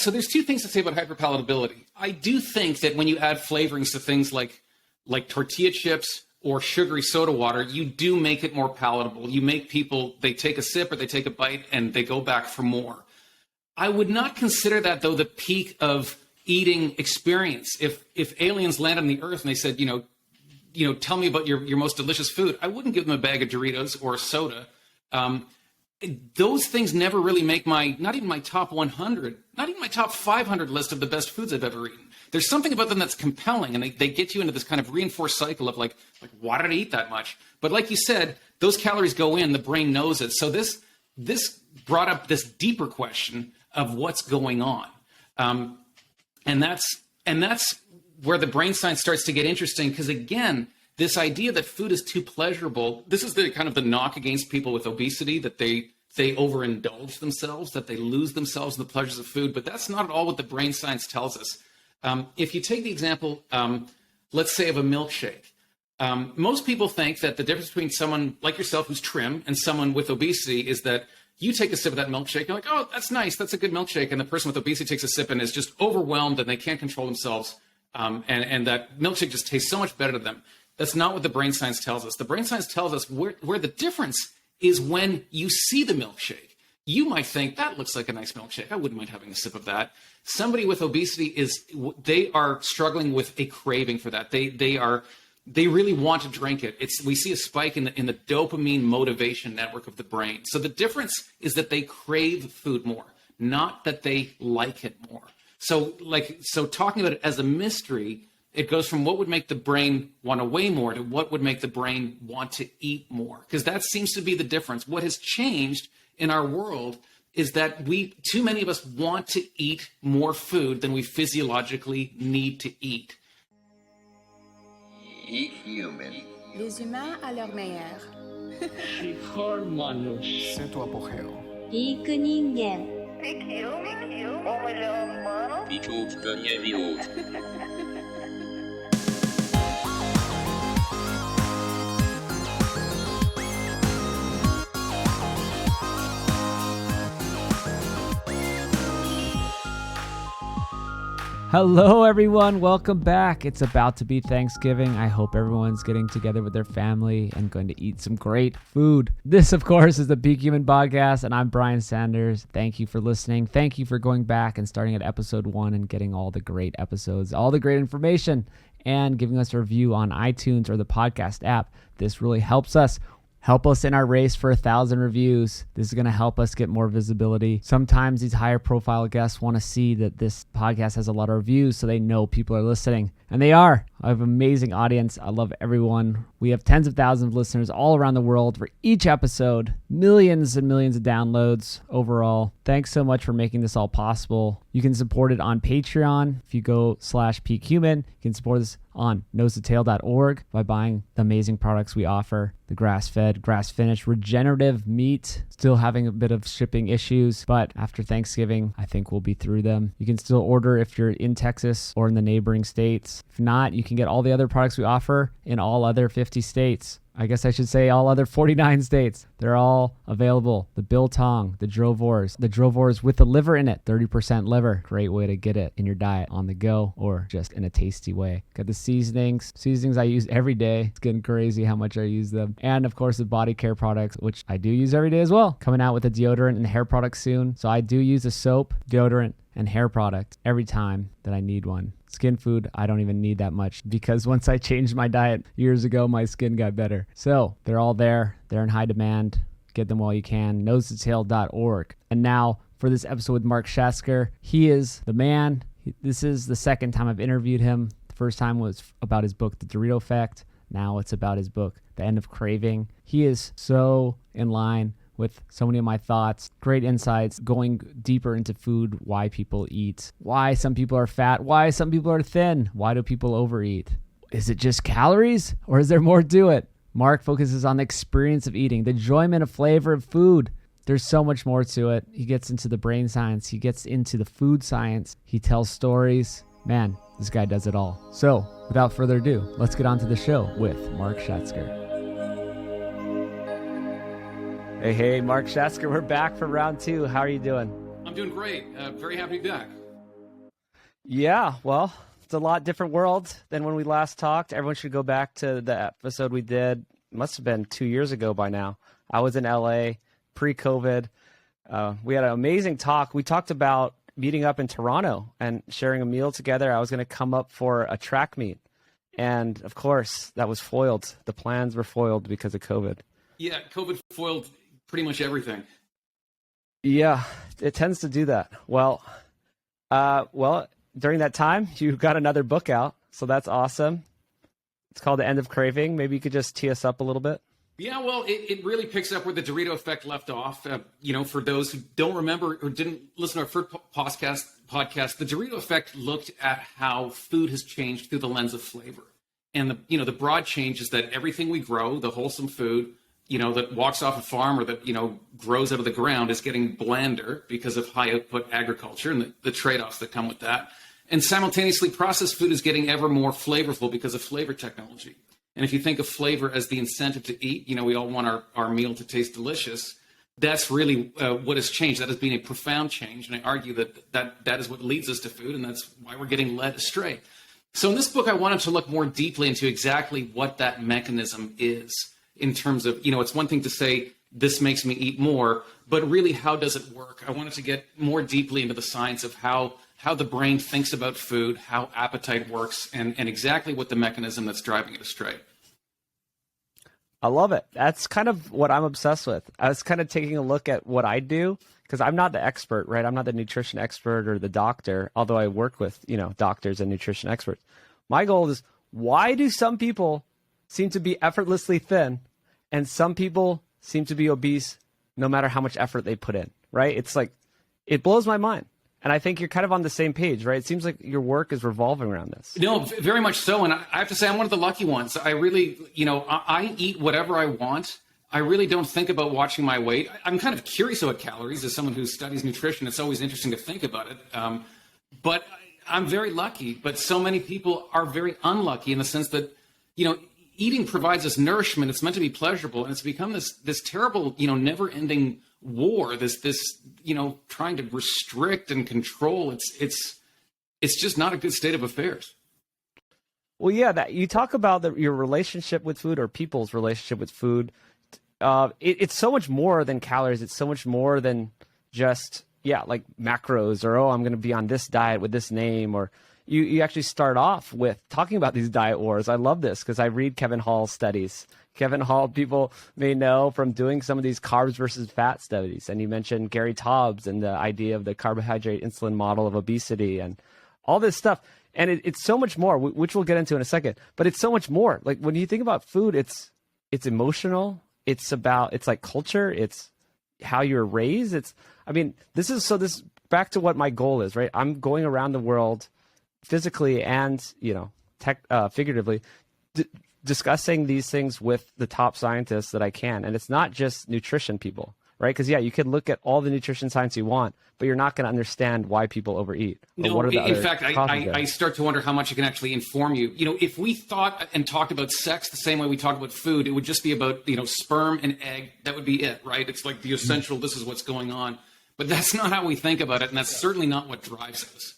So there's two things to say about hyperpalatability. I do think that when you add flavorings to things like tortilla chips or sugary soda water, you do make it more palatable. You make people, they take a sip or they take a bite and they go back for more. I would not consider that, though, the peak of eating experience. If aliens landed on the earth and they said, tell me about your most delicious food, I wouldn't give them a bag of Doritos or a soda. Those things never really make not even my top 100, not even my top 500 list of the best foods I've ever eaten. There's something about them that's compelling, and they get you into this kind of reinforced cycle of like, why did I eat that much? But like you said, those calories go in, the brain knows it. So this brought up this deeper question of what's going on. And that's where the brain science starts to get interesting, because again, this idea that food is too pleasurable, this is the kind of the knock against people with obesity, that they overindulge themselves, that they lose themselves in the pleasures of food. But that's not at all what the brain science tells us. If you take the example, let's say, of a milkshake, most people think that the difference between someone like yourself who's trim and someone with obesity is that you take a sip of that milkshake, you're like, oh, that's nice, that's a good milkshake. And the person with obesity takes a sip and is just overwhelmed and they can't control themselves. And that milkshake just tastes so much better to them. That's not what the brain science tells us. The brain science tells us where the difference is when you see the milkshake. You might think, that looks like a nice milkshake. I wouldn't mind having a sip of that. Somebody with obesity they are struggling with a craving for that. They really want to drink it. We see a spike in the dopamine motivation network of the brain. So the difference is that they crave food more, not that they like it more. So talking about it as a mystery, it goes from what would make the brain want to weigh more to what would make the brain want to eat more. Because that seems to be the difference. What has changed in our world is that too many of us want to eat more food than we physiologically need to eat. Eat human. Les humains à leur meilleur. C'est o apogeu. Pique ninguém. O melhor humano. Hello everyone, welcome back. It's about to be Thanksgiving. I hope everyone's getting together with their family and going to eat some great food. This, of course, is the Peak Human Podcast, and I'm Brian Sanders. Thank you for listening. Thank you for going back and starting at episode 1 and getting all the great episodes, all the great information, and giving us a review on iTunes or the podcast app. This really helps us. Help us in our race for 1,000 reviews. This is going to help us get more visibility. Sometimes these higher profile guests want to see that this podcast has a lot of reviews so they know people are listening. And they are. I have an amazing audience. I love everyone. We have tens of thousands of listeners all around the world for each episode. Millions and millions of downloads overall. Thanks so much for making this all possible. You can support it on Patreon. If you go /peakhuman, you can support us on nosetotale.org by buying the amazing products we offer. The grass-fed, grass-finished, regenerative meat. Still having a bit of shipping issues, but after Thanksgiving, I think we'll be through them. You can still order if you're in Texas or in the neighboring states. If not, you can get all the other products we offer in all other 50 states. I guess I should say all other 49 states. They're all available. The biltong, the Drovors with the liver in it, 30% liver. Great way to get it in your diet on the go or just in a tasty way. Got the seasonings I use every day. It's getting crazy how much I use them. And of course the body care products, which I do use every day as well. Coming out with a deodorant and hair product soon. So I do use a soap, deodorant, and hair product every time that I need one. Skin food, I don't even need that much because once I changed my diet years ago, my skin got better. So they're all there. They're in high demand. Get them while you can. nosetotale.org. And now for this episode with Mark Schatzker, he is the man. This is the second time I've interviewed him. The first time was about his book, The Dorito Effect. Now it's about his book, The End of Craving. He is so in line with so many of my thoughts, great insights, going deeper into food, why people eat, why some people are fat, why some people are thin, why do people overeat? Is it just calories or is there more to it? Mark focuses on the experience of eating, the enjoyment of flavor of food. There's so much more to it. He gets into the brain science. He gets into the food science. He tells stories. Man, this guy does it all. So without further ado, let's get on to the show with Mark Schatzker. Hey, Mark Schatzker, we're back for round 2. How are you doing? I'm doing great. Very happy to be back. Yeah, well, it's a lot different world than when we last talked. Everyone should go back to the episode we did. Must have been 2 years ago by now. I was in LA pre-COVID. We had an amazing talk. We talked about meeting up in Toronto and sharing a meal together. I was going to come up for a track meet. And of course, that was foiled. The plans were foiled because of COVID. Yeah, COVID foiled pretty much everything. Yeah, it tends to do that. Well, during that time, you got another book out. So that's awesome. It's called The End of Craving. Maybe you could just tee us up a little bit. Yeah, well, it really picks up where the Dorito Effect left off. For those who don't remember or didn't listen to our first podcast, the Dorito Effect looked at how food has changed through the lens of flavor. And the broad change is that everything we grow, the wholesome food, that walks off a farm or that, grows out of the ground is getting blander because of high output agriculture and the trade-offs that come with that. And simultaneously, processed food is getting ever more flavorful because of flavor technology. And if you think of flavor as the incentive to eat, we all want our meal to taste delicious. That's really what has changed. That has been a profound change. And I argue that is what leads us to food, and that's why we're getting led astray. So in this book, I wanted to look more deeply into exactly what that mechanism is in terms of, it's one thing to say, this makes me eat more, but really, how does it work? I wanted to get more deeply into the science of how the brain thinks about food, how appetite works, and exactly what the mechanism that's driving it astray. I love it. That's kind of what I'm obsessed with. I was kind of taking a look at what I do because I'm not the expert, right? I'm not the nutrition expert or the doctor, although I work with, doctors and nutrition experts. My goal is, why do some people seem to be effortlessly thin and some people seem to be obese no matter how much effort they put in, right? It's like, it blows my mind. And I think you're kind of on the same page, right? It seems like your work is revolving around this. No, very much so. And I have to say, I'm one of the lucky ones. I really, I eat whatever I want. I really don't think about watching my weight. I'm kind of curious about calories. As someone who studies nutrition, it's always interesting to think about it. But I'm very lucky. But so many people are very unlucky in the sense that, eating provides us nourishment. It's meant to be pleasurable. And it's become this terrible, never-ending war, this trying to restrict and control. It's just not a good state of affairs. Well, yeah, that you talk about your relationship with food or people's relationship with food. It's so much more than calories. It's so much more than just like macros or I'm going to be on this diet with this name, or you actually start off with talking about these diet wars. I love this because I read Kevin Hall's studies. Kevin Hall, people may know from doing some of these carbs versus fat studies. And you mentioned Gary Taubes and the idea of the carbohydrate insulin model of obesity and all this stuff. And it's so much more, which we'll get into in a second. But it's so much more. Like when you think about food, it's emotional. It's like culture. It's how you're raised. This back to what my goal is, right? I'm going around the world physically and, figuratively, discussing these things with the top scientists that I can. And it's not just nutrition people, right? Because, you could look at all the nutrition science you want, but you're not going to understand why people overeat. No, in fact, I start to wonder how much it can actually inform you. If we thought and talked about sex the same way we talk about food, it would just be about, sperm and egg. That would be it, right? It's like the essential, this is what's going on. But that's not how we think about it, and that's certainly not what drives us.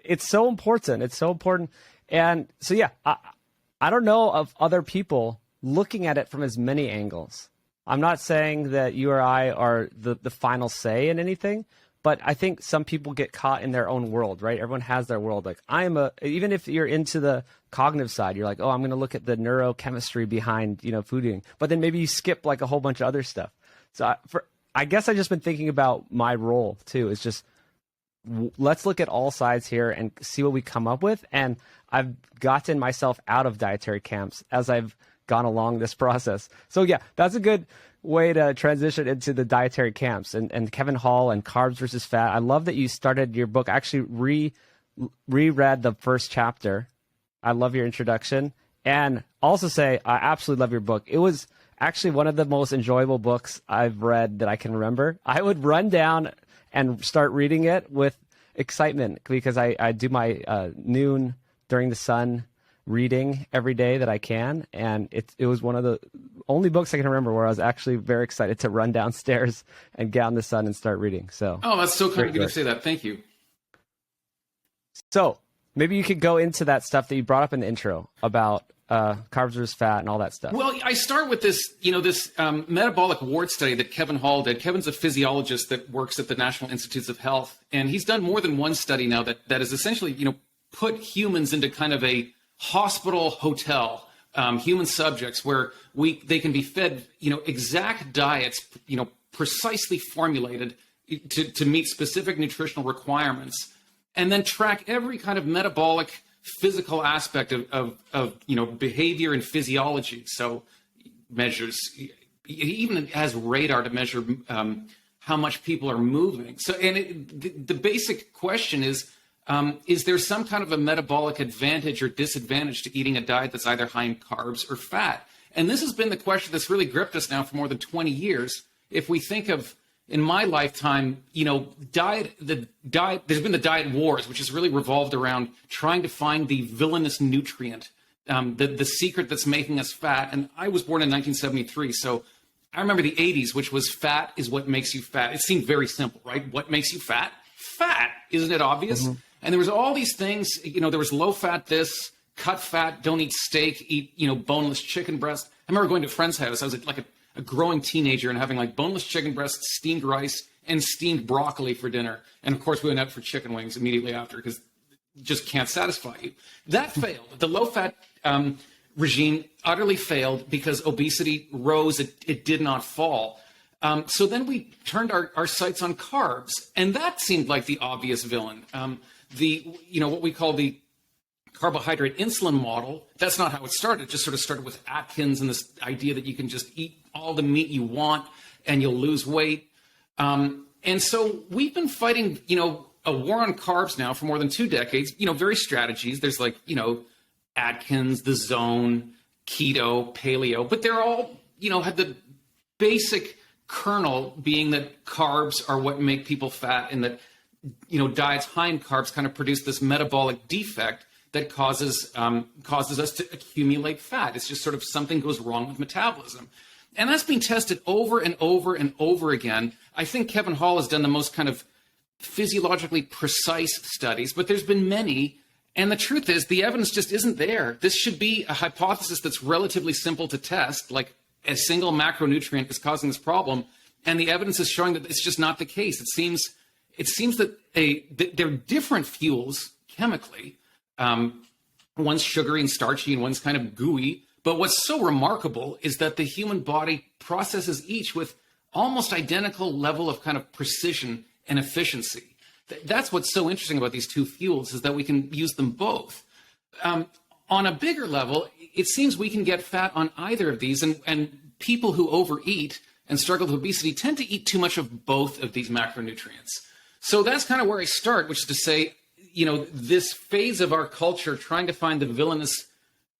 It's so important. It's so important. And so, I don't know of other people looking at it from as many angles. I'm not saying that you or I are the final say in anything, but I think some people get caught in their own world, right? Everyone has their world. Like even if you're into the cognitive side, you're like, I'm going to look at the neurochemistry behind, food eating, but then maybe you skip like a whole bunch of other stuff. So I guess I've just been thinking about my role too. Is just, let's look at all sides here and see what we come up with. And I've gotten myself out of dietary camps as I've gone along this process. So that's a good way to transition into the dietary camps and Kevin Hall and carbs versus fat. I love that you started your book. I actually reread the first chapter. I love your introduction. And also say, I absolutely love your book. It was actually one of the most enjoyable books I've read that I can remember. I would run down and start reading it with excitement because I do my noon during the sun reading every day that I can. And it was one of the only books I can remember where I was actually very excited to run downstairs and get out in the sun and start reading. So, that's so kind of you to say that. Thank you. So maybe you could go into that stuff that you brought up in the intro about carbs versus fat and all that stuff. Well, I start with this, this metabolic ward study that Kevin Hall did. Kevin's a physiologist that works at the National Institutes of Health, and he's done more than one study now that is essentially, put humans into kind of a hospital hotel, human subjects where they can be fed, exact diets, precisely formulated to meet specific nutritional requirements, and then track every kind of metabolic physical aspect of behavior and physiology. So measures, it even has radar to measure how much people are moving. So, and the basic question is there some kind of a metabolic advantage or disadvantage to eating a diet that's either high in carbs or fat? And this has been the question that's really gripped us now for more than 20 years. If we think of, in my lifetime, there's been the diet wars, which has really revolved around trying to find the villainous nutrient, the secret that's making us fat. And I was born in 1973, so I remember the 80s, which was fat is what makes you fat. It seemed very simple, right? What makes you fat? Fat, isn't it obvious? Mm-hmm. And there was all these things, there was low fat this, cut fat, don't eat steak, eat, boneless chicken breast. I remember going to a friend's house. I was like a growing teenager and having like boneless chicken breast, steamed rice, and steamed broccoli for dinner. And of course, we went out for chicken wings immediately after because it just can't satisfy you. That failed. The low fat regime utterly failed because obesity rose. It did not fall. So then we turned our sights on carbs, and that seemed like the obvious villain. What we call the carbohydrate insulin model, that's not how it started. It just sort of started with Atkins and this idea that you can just eat all the meat you want and you'll lose weight. And so we've been fighting, a war on carbs now for more than 2 decades, various strategies. There's Atkins, the zone, keto, paleo, but they're all, had the basic kernel being that carbs are what make people fat, and that, diets high in carbs kind of produce this metabolic defect that causes us to accumulate fat. It's just sort of something goes wrong with metabolism. And that's being tested over and over and over again. I think Kevin Hall has done the most kind of physiologically precise studies, but there's been many. And the truth is, the evidence just isn't there. This should be a hypothesis that's relatively simple to test, like a single macronutrient is causing this problem. And the evidence is showing that it's just not the case. It seems that they're different fuels chemically. One's sugary and starchy and one's kind of gooey. But what's so remarkable is that the human body processes each with almost identical level of kind of precision and efficiency. That's what's so interesting about these two fuels, is that we can use them both. On a bigger level, it seems we can get fat on either of these, and people who overeat and struggle with obesity tend to eat too much of both of these macronutrients. So that's kind of where I start, which is to say, this phase of our culture trying to find the villainous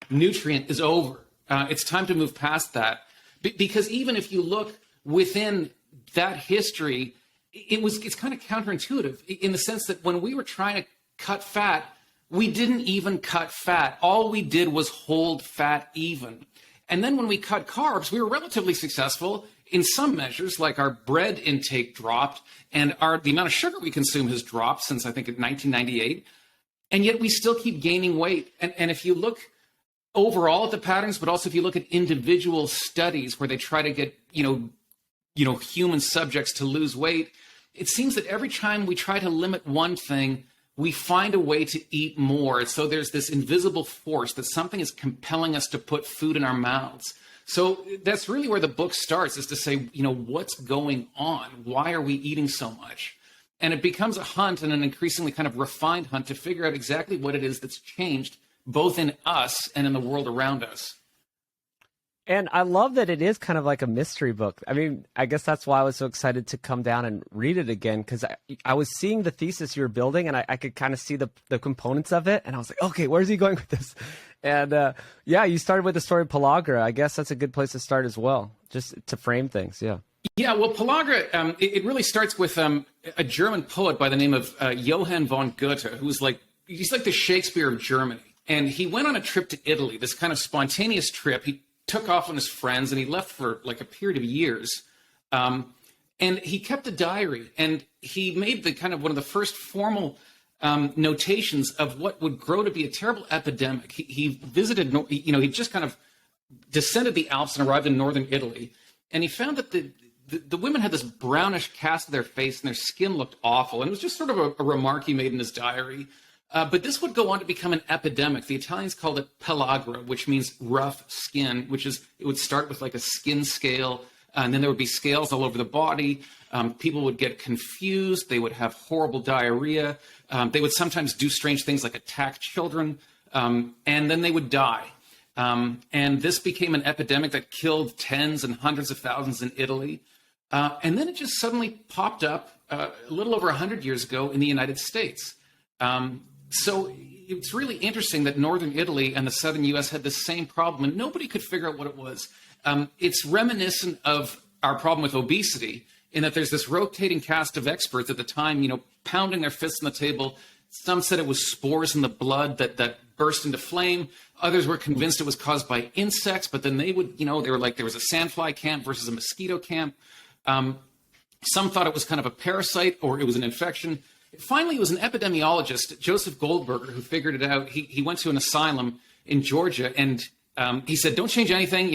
nutrient is over. It's time to move past that, because even if you look within that history, it's kind of counterintuitive in the sense that when we were trying to cut fat, we didn't even cut fat. All we did was hold fat even. And then when we cut carbs, we were relatively successful in some measures, like our bread intake dropped and the amount of sugar we consume has dropped since, I think, 1998. And yet we still keep gaining weight. And if you look overall at the patterns, but also if you look at individual studies where they try to get, human subjects to lose weight, it seems that every time we try to limit one thing, we find a way to eat more. So there's this invisible force that something is compelling us to put food in our mouths. So that's really where the book starts, is to say, what's going on? Why are we eating so much? And it becomes a hunt, and an increasingly kind of refined hunt, to figure out exactly what it is that's changed both in us and in the world around us. And I love that it is kind of like a mystery book. I mean, I guess that's why I was so excited to come down and read it again, because I was seeing the thesis you were building, and I could kind of see the components of it. And I was like, okay, where's he going with this? And you started with the story of pellagra. I guess that's a good place to start as well, just to frame things. Yeah. Yeah, well, pellagra, it really starts with a German poet by the name of Johann von Goethe, he's like the Shakespeare of Germany. And he went on a trip to Italy, this kind of spontaneous trip. He took off on his friends, and he left for like a period of years. And he kept a diary, and he made the kind of one of the first formal notations of what would grow to be a terrible epidemic. He visited, he just kind of descended the Alps and arrived in northern Italy. And he found that the women had this brownish cast of their face and their skin looked awful. And it was just sort of a remark he made in his diary. But this would go on to become an epidemic. The Italians called it pellagra, which means rough skin, it would start with like a skin scale, and then there would be scales all over the body. People would get confused. They would have horrible diarrhea. They would sometimes do strange things like attack children, and then they would die. And this became an epidemic that killed tens and hundreds of thousands in Italy. And then it just suddenly popped up a little over 100 years ago in the United States. So it's really interesting that northern Italy and the southern U.S. had the same problem, and nobody could figure out what it was. It's reminiscent of our problem with obesity in that there's this rotating cast of experts at the time, pounding their fists on the table. Some said it was spores in the blood that burst into flame. Others were convinced it was caused by insects, but then they would, they were like, there was a sandfly camp versus a mosquito camp. Some thought it was kind of a parasite or it was an infection. Finally, it was an epidemiologist, Joseph Goldberger, who figured it out. He went to an asylum in Georgia, and he said, don't change anything,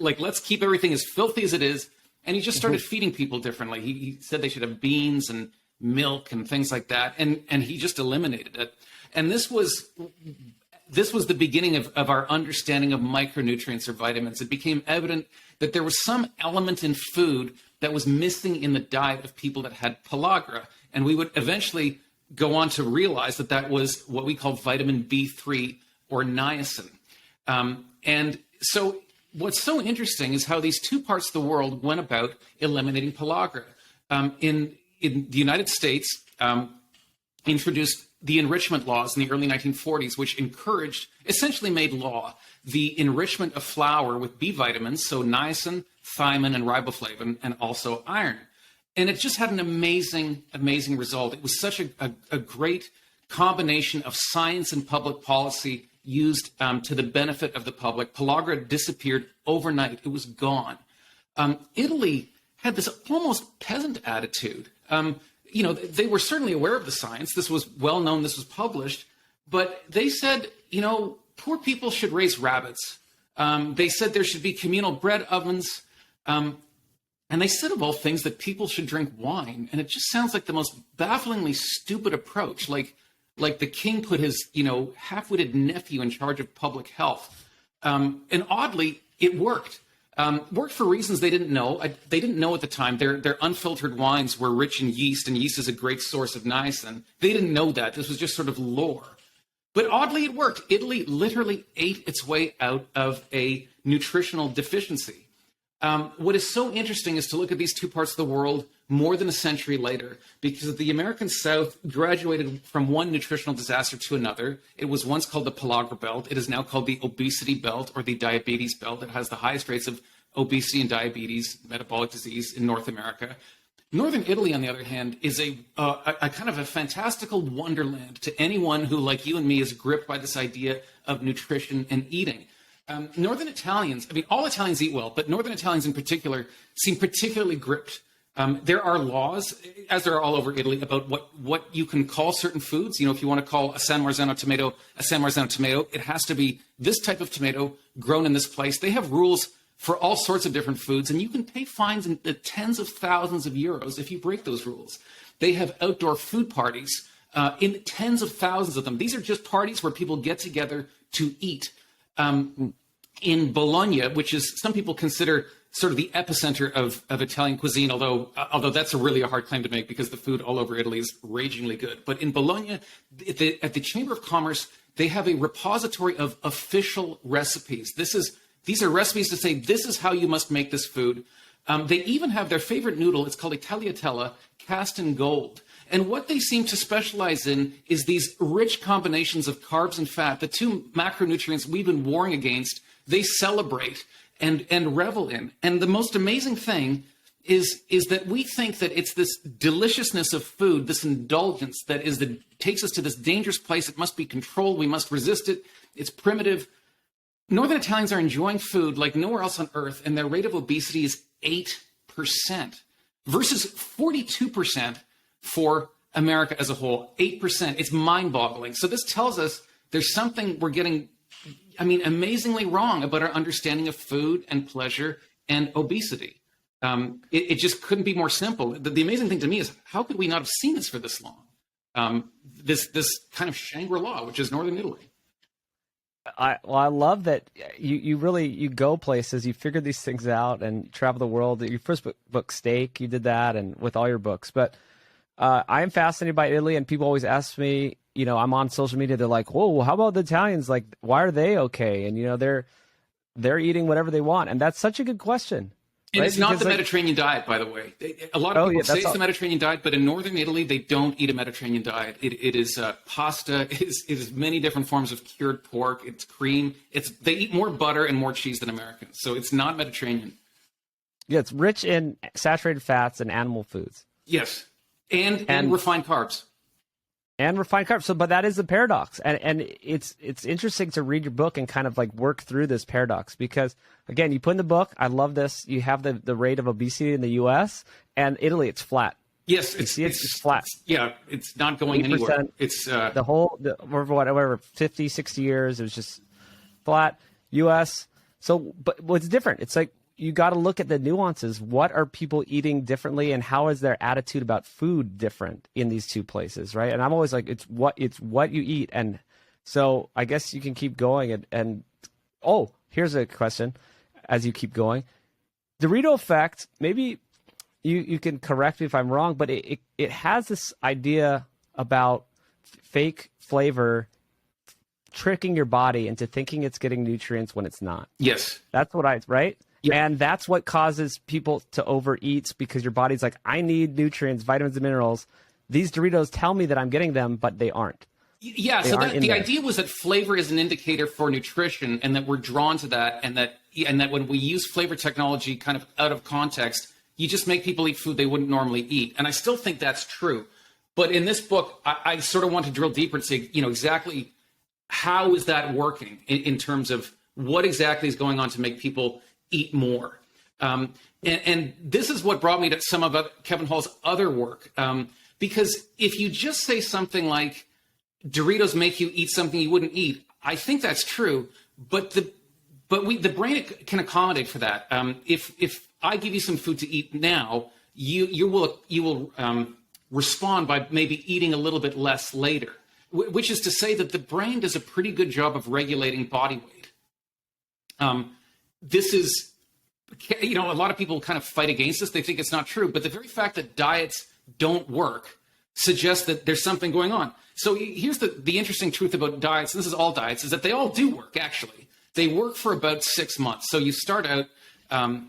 let's keep everything as filthy as it is. And he just started feeding people differently. He said they should have beans and milk and things like that, and he just eliminated it. And this was the beginning of our understanding of micronutrients or vitamins. It became evident that there was some element in food that was missing in the diet of people that had pellagra. And we would eventually go on to realize that was what we call vitamin B3 or niacin. And so what's so interesting is how these two parts of the world went about eliminating pellagra. In the United States, introduced the enrichment laws in the early 1940s, which essentially made law the enrichment of flour with B vitamins, so niacin, thiamine, and riboflavin, and also iron. And it just had an amazing, amazing result. It was such a great combination of science and public policy used to the benefit of the public. Pellagra disappeared overnight. It was gone. Italy had this almost peasant attitude. They were certainly aware of the science. This was well known. This was published. But they said, poor people should raise rabbits. They said there should be communal bread ovens. And they said, of all things, that people should drink wine. And it just sounds like the most bafflingly stupid approach. Like the king put his, half-witted nephew in charge of public health. And oddly, it worked. Worked for reasons they didn't know. They didn't know at the time. Their unfiltered wines were rich in yeast, and yeast is a great source of niacin. They didn't know that. This was just sort of lore. But oddly, it worked. Italy literally ate its way out of a nutritional deficiency. What is so interesting is to look at these two parts of the world more than a century later, because the American South graduated from one nutritional disaster to another. It was once called the pellagra belt. It is now called the obesity belt or the diabetes belt. It has the highest rates of obesity and diabetes, metabolic disease in North America. Northern Italy, on the other hand, is a kind of a fantastical wonderland to anyone who, like you and me, is gripped by this idea of nutrition and eating. Northern Italians, all Italians eat well, but Northern Italians in particular seem particularly gripped. There are laws, as there are all over Italy, about what you can call certain foods. If you want to call a San Marzano tomato, it has to be this type of tomato grown in this place. They have rules for all sorts of different foods, and you can pay fines in the tens of thousands of euros if you break those rules. They have outdoor food parties in tens of thousands of them. These are just parties where people get together to eat. In Bologna, which is some people consider sort of the epicenter of Italian cuisine, although that's really a hard claim to make because the food all over Italy is ragingly good. But in Bologna, at the Chamber of Commerce, they have a repository of official recipes. These are recipes to say this is how you must make this food. They even have their favorite noodle. It's called a tagliatella, cast in gold. And what they seem to specialize in is these rich combinations of carbs and fat, the two macronutrients we've been warring against. They celebrate and revel in. And the most amazing thing is that we think that it's this deliciousness of food, this indulgence that takes us to this dangerous place. It must be controlled. We must resist it. It's primitive. Northern Italians are enjoying food like nowhere else on earth, and their rate of obesity is 8% versus 42% for America as a whole, 8%. It's mind-boggling. So this tells us there's something we're getting, amazingly wrong about our understanding of food and pleasure and obesity. It just couldn't be more simple. The amazing thing to me is, how could we not have seen this for this long? This kind of Shangri-La, which is northern Italy. I love that you go places, you figure these things out and travel the world. Your first book, Steak, you did that, and with all your books. But I am fascinated by Italy, and people always ask me, I'm on social media, they're like, whoa, how about the Italians? Like, why are they okay? And, they're eating whatever they want. And that's such a good question. And right? it's not because, the Mediterranean diet, by the way. A lot of people say it's the Mediterranean diet, but in northern Italy, they don't eat a Mediterranean diet. It is pasta. It is many different forms of cured pork. It's cream. They eat more butter and more cheese than Americans. So it's not Mediterranean. Yeah, it's rich in saturated fats and animal foods. Yes, and refined carbs. And refined carbs. So, but that is the paradox. And it's interesting to read your book and kind of like work through this paradox, because again, you put in the book, I love this. You have the rate of obesity in the US, and Italy, it's flat. Yes. It's flat. It's not going anywhere. It's whatever, 50, 60 years, it was just flat. US. So, but what's different? It's like, you got to look at the nuances. What are people eating differently, and how is their attitude about food different in these two places, right? And I'm always like, it's what you eat. And so I guess you can keep going. And here's a question as you keep going. Dorito Effect, maybe you can correct me if I'm wrong, but it has this idea about fake flavor tricking your body into thinking it's getting nutrients when it's not. Yes. That's what right? Yeah. And that's what causes people to overeat, because your body's like, I need nutrients, vitamins and minerals. These Doritos tell me that I'm getting them, but they aren't. Yeah, so the idea was that flavor is an indicator for nutrition, and that we're drawn to that, and that when we use flavor technology kind of out of context, you just make people eat food they wouldn't normally eat. And I still think that's true. But in this book, I sort of want to drill deeper and say, exactly how is that working in terms of what exactly is going on to make people eat more. And this is what brought me to some of Kevin Hall's other work. Because if you just say something like, Doritos make you eat something you wouldn't eat, I think that's true. But the brain can accommodate for that. If I give you some food to eat now, you will respond by maybe eating a little bit less later, which is to say that the brain does a pretty good job of regulating body weight. This is, a lot of people kind of fight against this. They think it's not true. But the very fact that diets don't work suggests that there's something going on. So here's the interesting truth about diets, and this is all diets, is that they all do work, actually. They work for about 6 months. So you start out,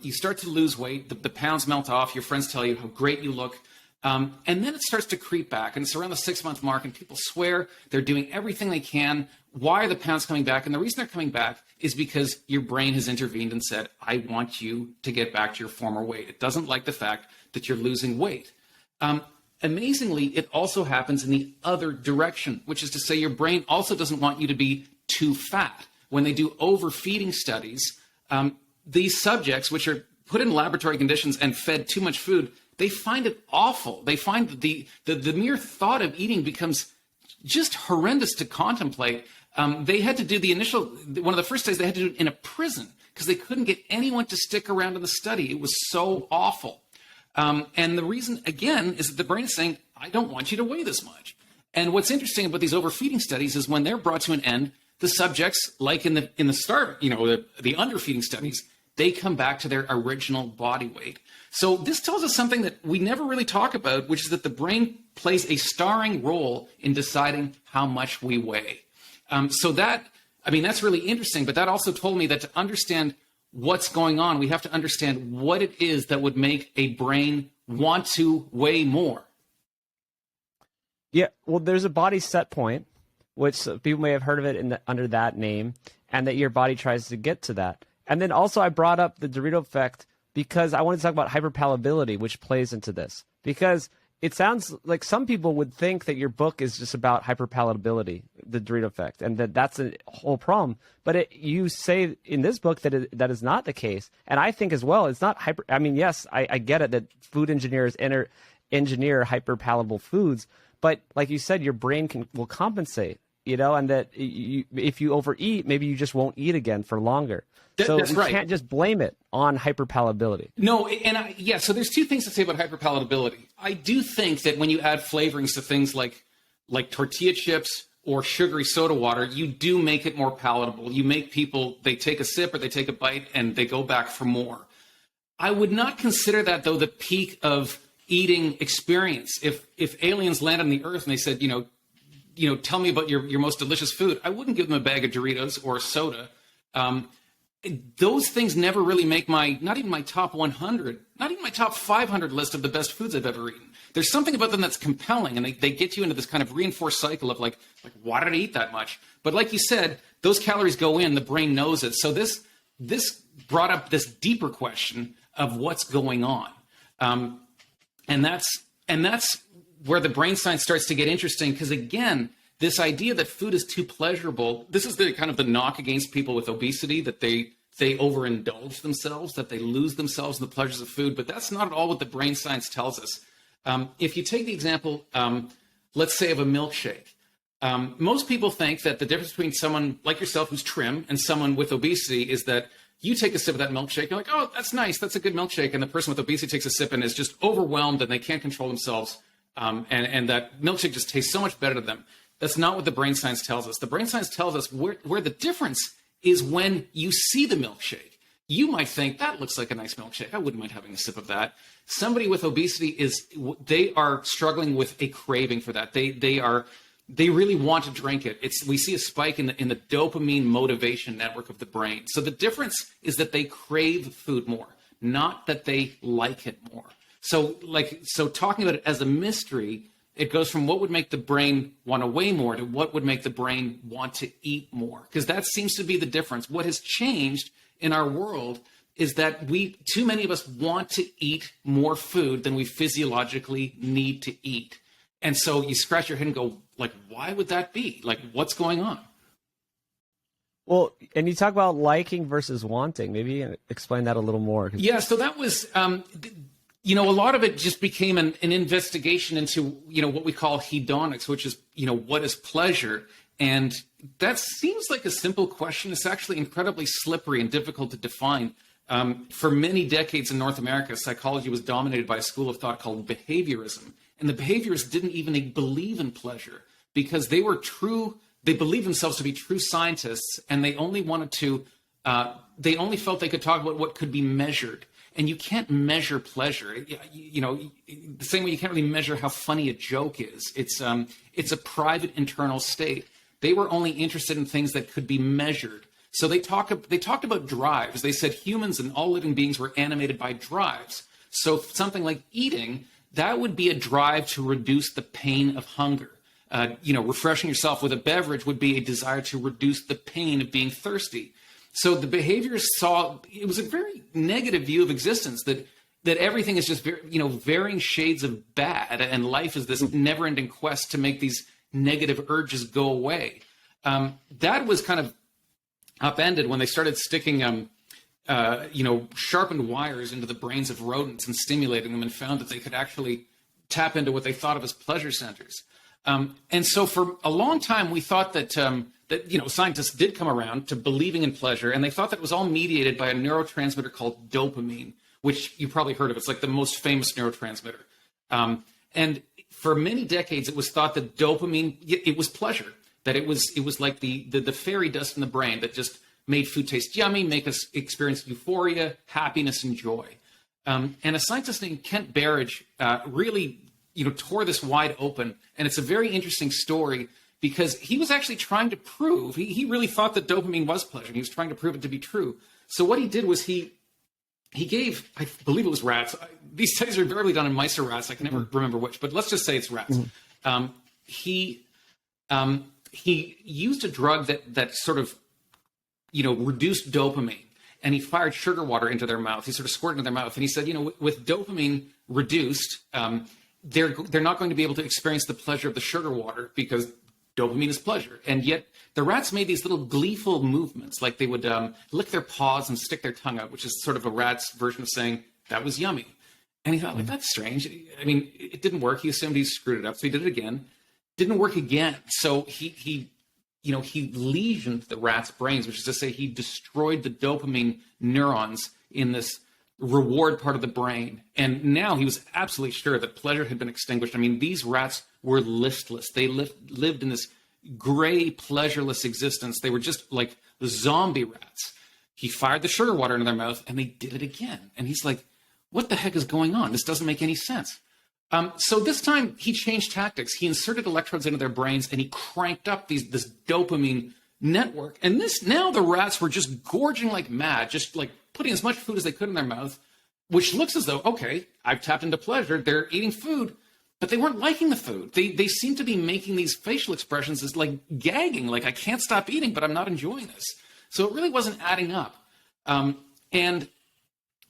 you start to lose weight, the pounds melt off, your friends tell you how great you look, and then it starts to creep back. And it's around the 6-month mark, and people swear they're doing everything they can. Why are the pounds coming back? And the reason they're coming back is because your brain has intervened and said, I want you to get back to your former weight. It doesn't like the fact that you're losing weight. Amazingly, it also happens in the other direction, which is to say your brain also doesn't want you to be too fat. When they do overfeeding studies, these subjects, which are put in laboratory conditions and fed too much food, they find it awful. They find that the mere thought of eating becomes just horrendous to contemplate. They had to do one of the first studies, they had to do it in a prison because they couldn't get anyone to stick around in the study. It was so awful. And the reason, again, is that the brain is saying, I don't want you to weigh this much. And what's interesting about these overfeeding studies is when they're brought to an end, the subjects, like in the the underfeeding studies, they come back to their original body weight. So this tells us something that we never really talk about, which is that the brain plays a starring role in deciding how much we weigh. That's really interesting, but that also told me that to understand what's going on, we have to understand what it is that would make a brain want to weigh more. Yeah, well, there's a body set point, which people may have heard of it under that name, and that your body tries to get to that. And then also I brought up the Dorito Effect because I wanted to talk about hyperpalatability, which plays into this. Because it sounds like some people would think that your book is just about hyperpalatability, the Dorito Effect, and that's a whole problem. But you say in this book that that is not the case. And I think as well, it's not yes, I get it that food engineers engineer hyperpalatable foods, But like you said, your brain will compensate, and that if you overeat, maybe you just won't eat again for longer. So That's we right. can't just blame it on hyperpalatability. No, so there's two things to say about hyperpalatability. I do think that when you add flavorings to things like tortilla chips or sugary soda water, you do make it more palatable. You make people, they take a sip or they take a bite and they go back for more. I would not consider that, though, the peak of eating experience. If aliens land on the earth and they said, tell me about your most delicious food, I wouldn't give them a bag of Doritos or a soda. Those things never really make not even my top 100, not even my top 500 list of the best foods I've ever eaten. There's something about them that's compelling, and they get you into this kind of reinforced cycle of like, why did I eat that much? But like you said, those calories go in, the brain knows it. So this brought up this deeper question of what's going on. And that's where the brain science starts to get interesting, because again, this idea that food is too pleasurable, this is the kind of the knock against people with obesity, that they overindulge themselves, that they lose themselves in the pleasures of food. But that's not at all what the brain science tells us. If you take the example, let's say, of a milkshake, most people think that the difference between someone like yourself who's trim and someone with obesity is that you take a sip of that milkshake, you're like, oh, that's nice, that's a good milkshake. And the person with obesity takes a sip and is just overwhelmed and they can't control themselves. And that milkshake just tastes so much better to them. That's not what the brain science tells us. The brain science tells us where the difference is when you see the milkshake. You might think, that looks like a nice milkshake. I wouldn't mind having a sip of that. Somebody with obesity they are struggling with a craving for that. They really want to drink it. We see a spike in the dopamine motivation network of the brain. So the difference is that they crave food more, not that they like it more. So talking about it as a mystery, it goes from what would make the brain want to weigh more to what would make the brain want to eat more, because that seems to be the difference. What has changed in our world is that too many of us want to eat more food than we physiologically need to eat. And so you scratch your head and go, like, why would that be? Like, what's going on? Well, and you talk about liking versus wanting. Maybe explain that a little more. Yeah, so that was, a lot of it just became an investigation into, what we call hedonics, which is, what is pleasure? And that seems like a simple question. It's actually incredibly slippery and difficult to define. For many decades in North America, psychology was dominated by a school of thought called behaviorism. And the behaviorists didn't even believe in pleasure because they believed themselves to be true scientists, and they only they only felt they could talk about what could be measured. And you can't measure pleasure. The same way you can't really measure how funny a joke is. It's a private internal state. They were only interested in things that could be measured. So they talked about drives. They said humans and all living beings were animated by drives. So something like eating, that would be a drive to reduce the pain of hunger. Refreshing yourself with a beverage would be a desire to reduce the pain of being thirsty. So the behaviorists saw it was a very negative view of existence, that everything is just varying shades of bad, and life is this never-ending quest to make these negative urges go away. That was kind of upended when they started sticking sharpened wires into the brains of rodents and stimulating them, and found that they could actually tap into what they thought of as pleasure centers. And so for a long time, we thought that scientists did come around to believing in pleasure, and they thought that it was all mediated by a neurotransmitter called dopamine, which you probably heard of. It's like the most famous neurotransmitter. And for many decades, it was thought that dopamine, it was pleasure, that it was like the fairy dust in the brain that just made food taste yummy, make us experience euphoria, happiness, and joy. And a scientist named Kent Berridge really tore this wide open. And it's a very interesting story because he was actually trying to prove, he really thought that dopamine was pleasure. He was trying to prove it to be true. So what he did was he gave, I believe it was rats. These studies are rarely done in mice or rats. I can never remember which, but let's just say it's rats. He used a drug that sort of, reduced dopamine, and he fired sugar water into their mouth. He sort of squirted into their mouth, and he said, with dopamine reduced, they're not going to be able to experience the pleasure of the sugar water because dopamine is pleasure. And yet the rats made these little gleeful movements, like they would lick their paws and stick their tongue out, which is sort of a rat's version of saying that was yummy. And he thought, like, that's strange. I mean, it didn't work. He assumed he screwed it up. So he did it again. Didn't work again. So he lesioned the rat's brains, which is to say he destroyed the dopamine neurons in this reward part of the brain. And now he was absolutely sure that pleasure had been extinguished. I mean, these rats were listless. They lived in this gray, pleasureless existence. They were just like the zombie rats. He fired the sugar water into their mouth, and they did it again. And he's like, what the heck is going on? This doesn't make any sense. So this time he changed tactics. He inserted electrodes into their brains, and he cranked up this dopamine network. And now the rats were just gorging like mad, just like putting as much food as they could in their mouth, which looks as though, okay, I've tapped into pleasure. They're eating food, but they weren't liking the food. They seemed to be making these facial expressions as like gagging, like I can't stop eating, but I'm not enjoying this. So it really wasn't adding up. And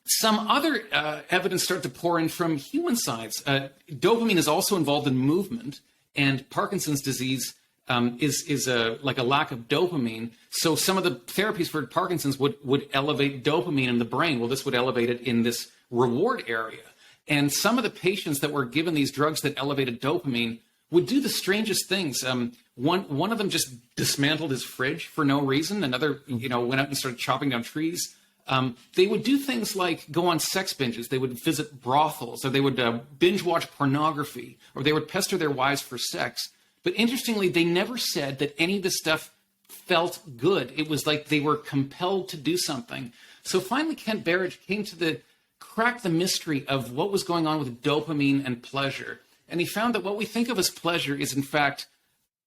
some other evidence started to pour in from human science. Dopamine is also involved in movement, and Parkinson's disease is like a lack of dopamine. So some of the therapies for Parkinson's would elevate dopamine in the brain. Well, this would elevate it in this reward area. And some of the patients that were given these drugs that elevated dopamine would do the strangest things. One of them just dismantled his fridge for no reason. Another, went out and started chopping down trees. They would do things like go on sex binges. They would visit brothels, or they would binge watch pornography, or they would pester their wives for sex. But interestingly, they never said that any of this stuff felt good. It was like they were compelled to do something. So finally, Kent Berridge came to crack the mystery of what was going on with dopamine and pleasure. And he found that what we think of as pleasure is, in fact,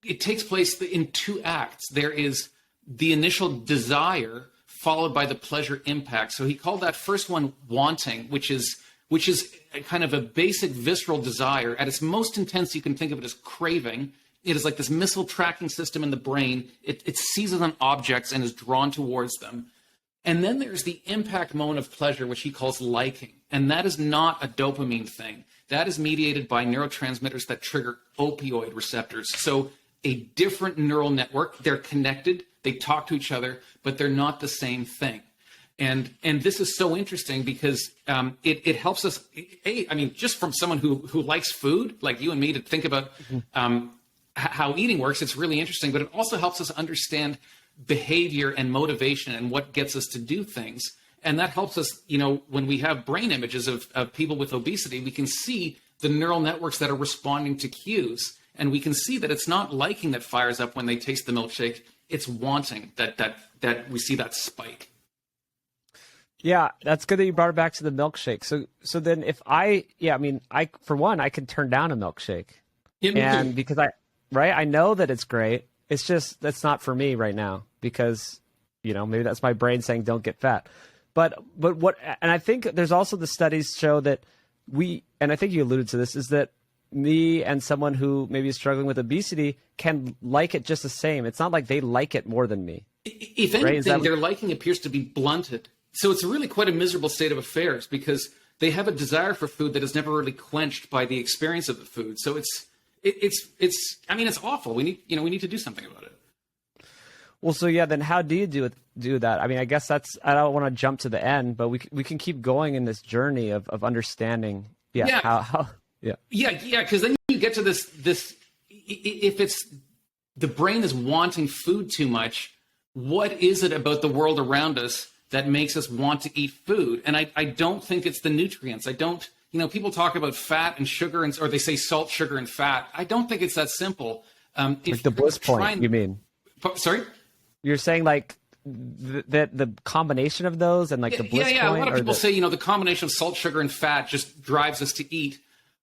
it takes place in two acts. There is the initial desire followed by the pleasure impact. So he called that first one wanting, which is a kind of a basic visceral desire. At its most intense, you can think of it as craving. It is like this missile tracking system in the brain. It seizes on objects and is drawn towards them. And then there's the impact moment of pleasure, which he calls liking. And that is not a dopamine thing. That is mediated by neurotransmitters that trigger opioid receptors. So a different neural network. They're connected. They talk to each other, but they're not the same thing. And this is so interesting because it helps us, just from someone who likes food, like you and me, to think about how eating works, it's really interesting, but it also helps us understand behavior and motivation and what gets us to do things. And that helps us, when we have brain images of people with obesity, we can see the neural networks that are responding to cues. And we can see that it's not liking that fires up when they taste the milkshake. It's wanting that we see that spike. Yeah, that's good that you brought it back to the milkshake. So then I for one, I could turn down a milkshake. Yeah, and because I know that it's great. It's just, that's not for me right now because, maybe that's my brain saying don't get fat. But what, and I think there's also the studies show that and I think you alluded to this, is that me and someone who maybe is struggling with obesity can like it just the same. It's not like they like it more than me. If anything, their liking appears to be blunted. So it's really quite a miserable state of affairs because they have a desire for food that is never really quenched by the experience of the food. So it's awful. We need to do something about it. Well, so yeah, then how do you do that? I mean, I guess I don't want to jump to the end, but we can keep going in this journey of understanding. Yeah. Because then you get to this, if it's the brain is wanting food too much, what is it about the world around us that makes us want to eat food? And I don't think it's the nutrients. People talk about fat and sugar, or they say salt, sugar, and fat. I don't think it's that simple. Like the bliss point, you mean? Sorry? You're saying like the combination of those and like the bliss point? Yeah. A lot of people say, the combination of salt, sugar, and fat just drives us to eat.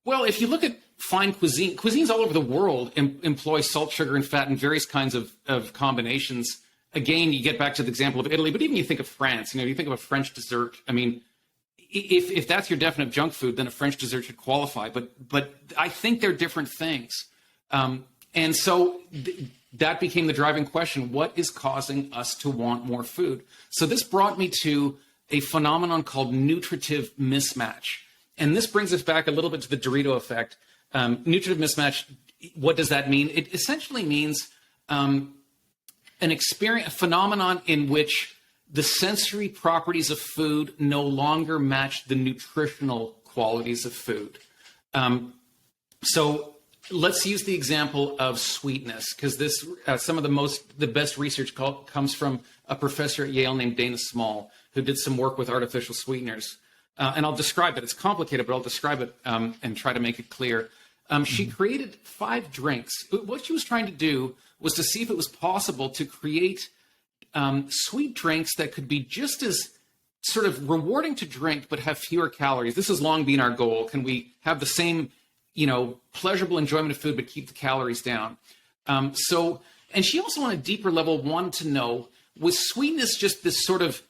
Well, if you look at fine cuisines all over the world employ salt, sugar, and fat in various kinds of combinations. Again, you get back to the example of Italy, but even you think of France, you think of a French dessert. I mean, if that's your definition of junk food, then a French dessert should qualify. But I think they're different things. And so that became the driving question. What is causing us to want more food? So this brought me to a phenomenon called nutritive mismatch. And this brings us back a little bit to the Dorito effect. Nutritive mismatch, what does that mean? It essentially means a phenomenon in which the sensory properties of food no longer match the nutritional qualities of food. So let's use the example of sweetness, because this some of the best research comes from a professor at Yale named Dana Small, who did some work with artificial sweeteners. And I'll describe it. It's complicated, but I'll describe it and try to make it clear. She created 5 drinks. What she was trying to do was to see if it was possible to create sweet drinks that could be just as sort of rewarding to drink, but have fewer calories. This has long been our goal. Can we have the same, pleasurable enjoyment of food, but keep the calories down? And she also on a deeper level wanted to know, was sweetness just this sort of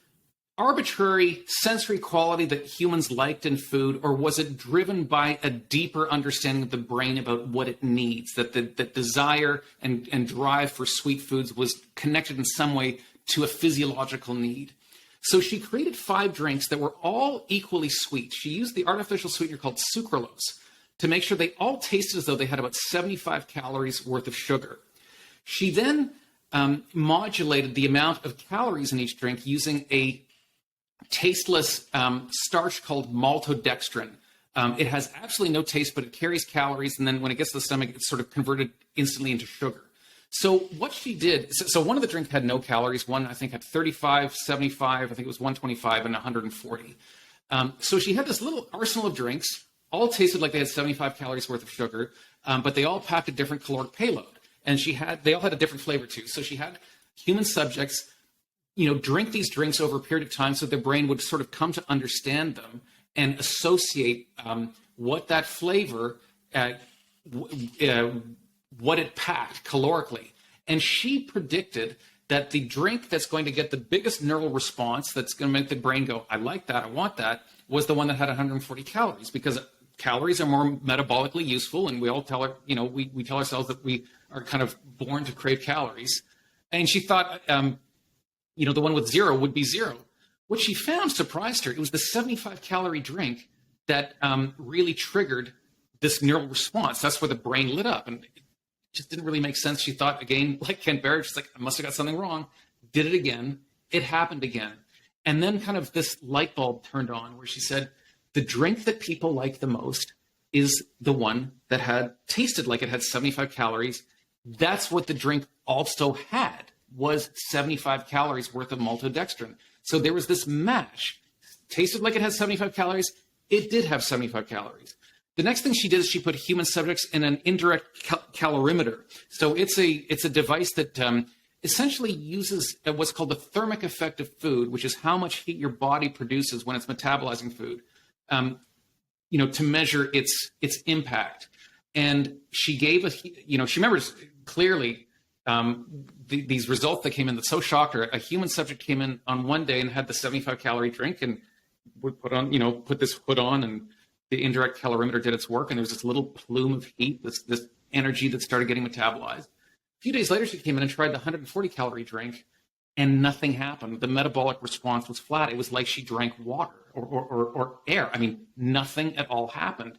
arbitrary sensory quality that humans liked in food, or was it driven by a deeper understanding of the brain about what it needs, that the desire and drive for sweet foods was connected in some way to a physiological need? So she created 5 drinks that were all equally sweet. She used the artificial sweetener called sucralose to make sure they all tasted as though they had about 75 calories worth of sugar. She then modulated the amount of calories in each drink using a tasteless starch called maltodextrin. It has absolutely no taste, but it carries calories, and then when it gets to the stomach, it's sort of converted instantly into sugar. So what she did, so one of the drinks had no calories. One, I think, had 35, 75, I think it was 125 and 140. So she had this little arsenal of drinks, all tasted like they had 75 calories worth of sugar, but they all packed a different caloric payload. And they all had a different flavor too. So she had human subjects drink these drinks over a period of time so their brain would sort of come to understand them and associate what that flavor, what it packed calorically. And she predicted that the drink that's going to get the biggest neural response, that's going to make the brain go, I like that, I want that, was the one that had 140 calories, because calories are more metabolically useful, and we all tell we tell ourselves that we are kind of born to crave calories. And she thought, the one with 0 would be 0. What she found surprised her. It was the 75 calorie drink that really triggered this neural response. That's where the brain lit up. And it just didn't really make sense. She thought, again, like Ken Barrett, she's like, I must have got something wrong. Did it again. It happened again. And then kind of this light bulb turned on where she said, the drink that people like the most is the one that had tasted like it had 75 calories. That's what the drink also had, was 75 calories worth of maltodextrin. So there was this match. Tasted like it had 75 calories. It did have 75 calories. The next thing she did is she put human subjects in an indirect calorimeter. So it's a device that essentially uses what's called the thermic effect of food, which is how much heat your body produces when it's metabolizing food, to measure its impact. And she gave she remembers clearly these results that came in that so shocked her. A human subject came in on one day and had the 75 calorie drink, and would put this hood on, and the indirect calorimeter did its work, and there was this little plume of heat, this energy that started getting metabolized. A few days later, she came in and tried the 140 calorie drink, and nothing happened. The metabolic response was flat. It was like she drank water or air. I mean, nothing at all happened.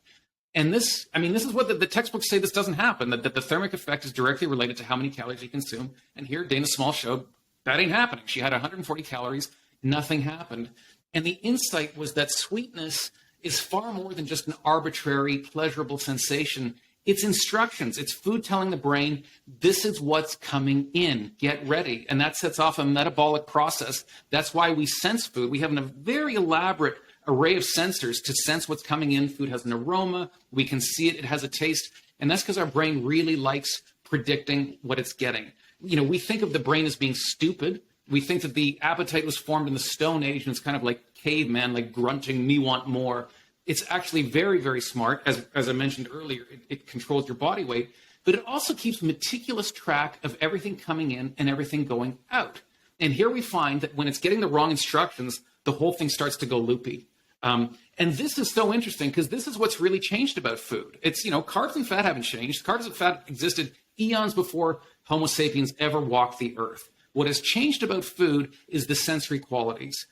And this is what the textbooks say this doesn't happen, that the thermic effect is directly related to how many calories you consume. And here, Dana Small showed that ain't happening. She had 140 calories, nothing happened. And the insight was that sweetness is far more than just an arbitrary, pleasurable sensation. It's instructions. It's food telling the brain, this is what's coming in. Get ready. And that sets off a metabolic process. That's why we sense food. We have a very elaborate array of sensors to sense what's coming in. Food has an aroma. We can see it. It has a taste. And that's because our brain really likes predicting what it's getting. We think of the brain as being stupid. We think that the appetite was formed in the Stone Age, and it's kind of like caveman, like grunting, me want more. It's actually very, very smart. As I mentioned earlier, it controls your body weight, but it also keeps meticulous track of everything coming in and everything going out. And here we find that when it's getting the wrong instructions, the whole thing starts to go loopy. And this is so interesting because this is what's really changed about food. It's, carbs and fat haven't changed. Carbs and fat existed eons before Homo sapiens ever walked the earth. What has changed about food is the sensory qualities,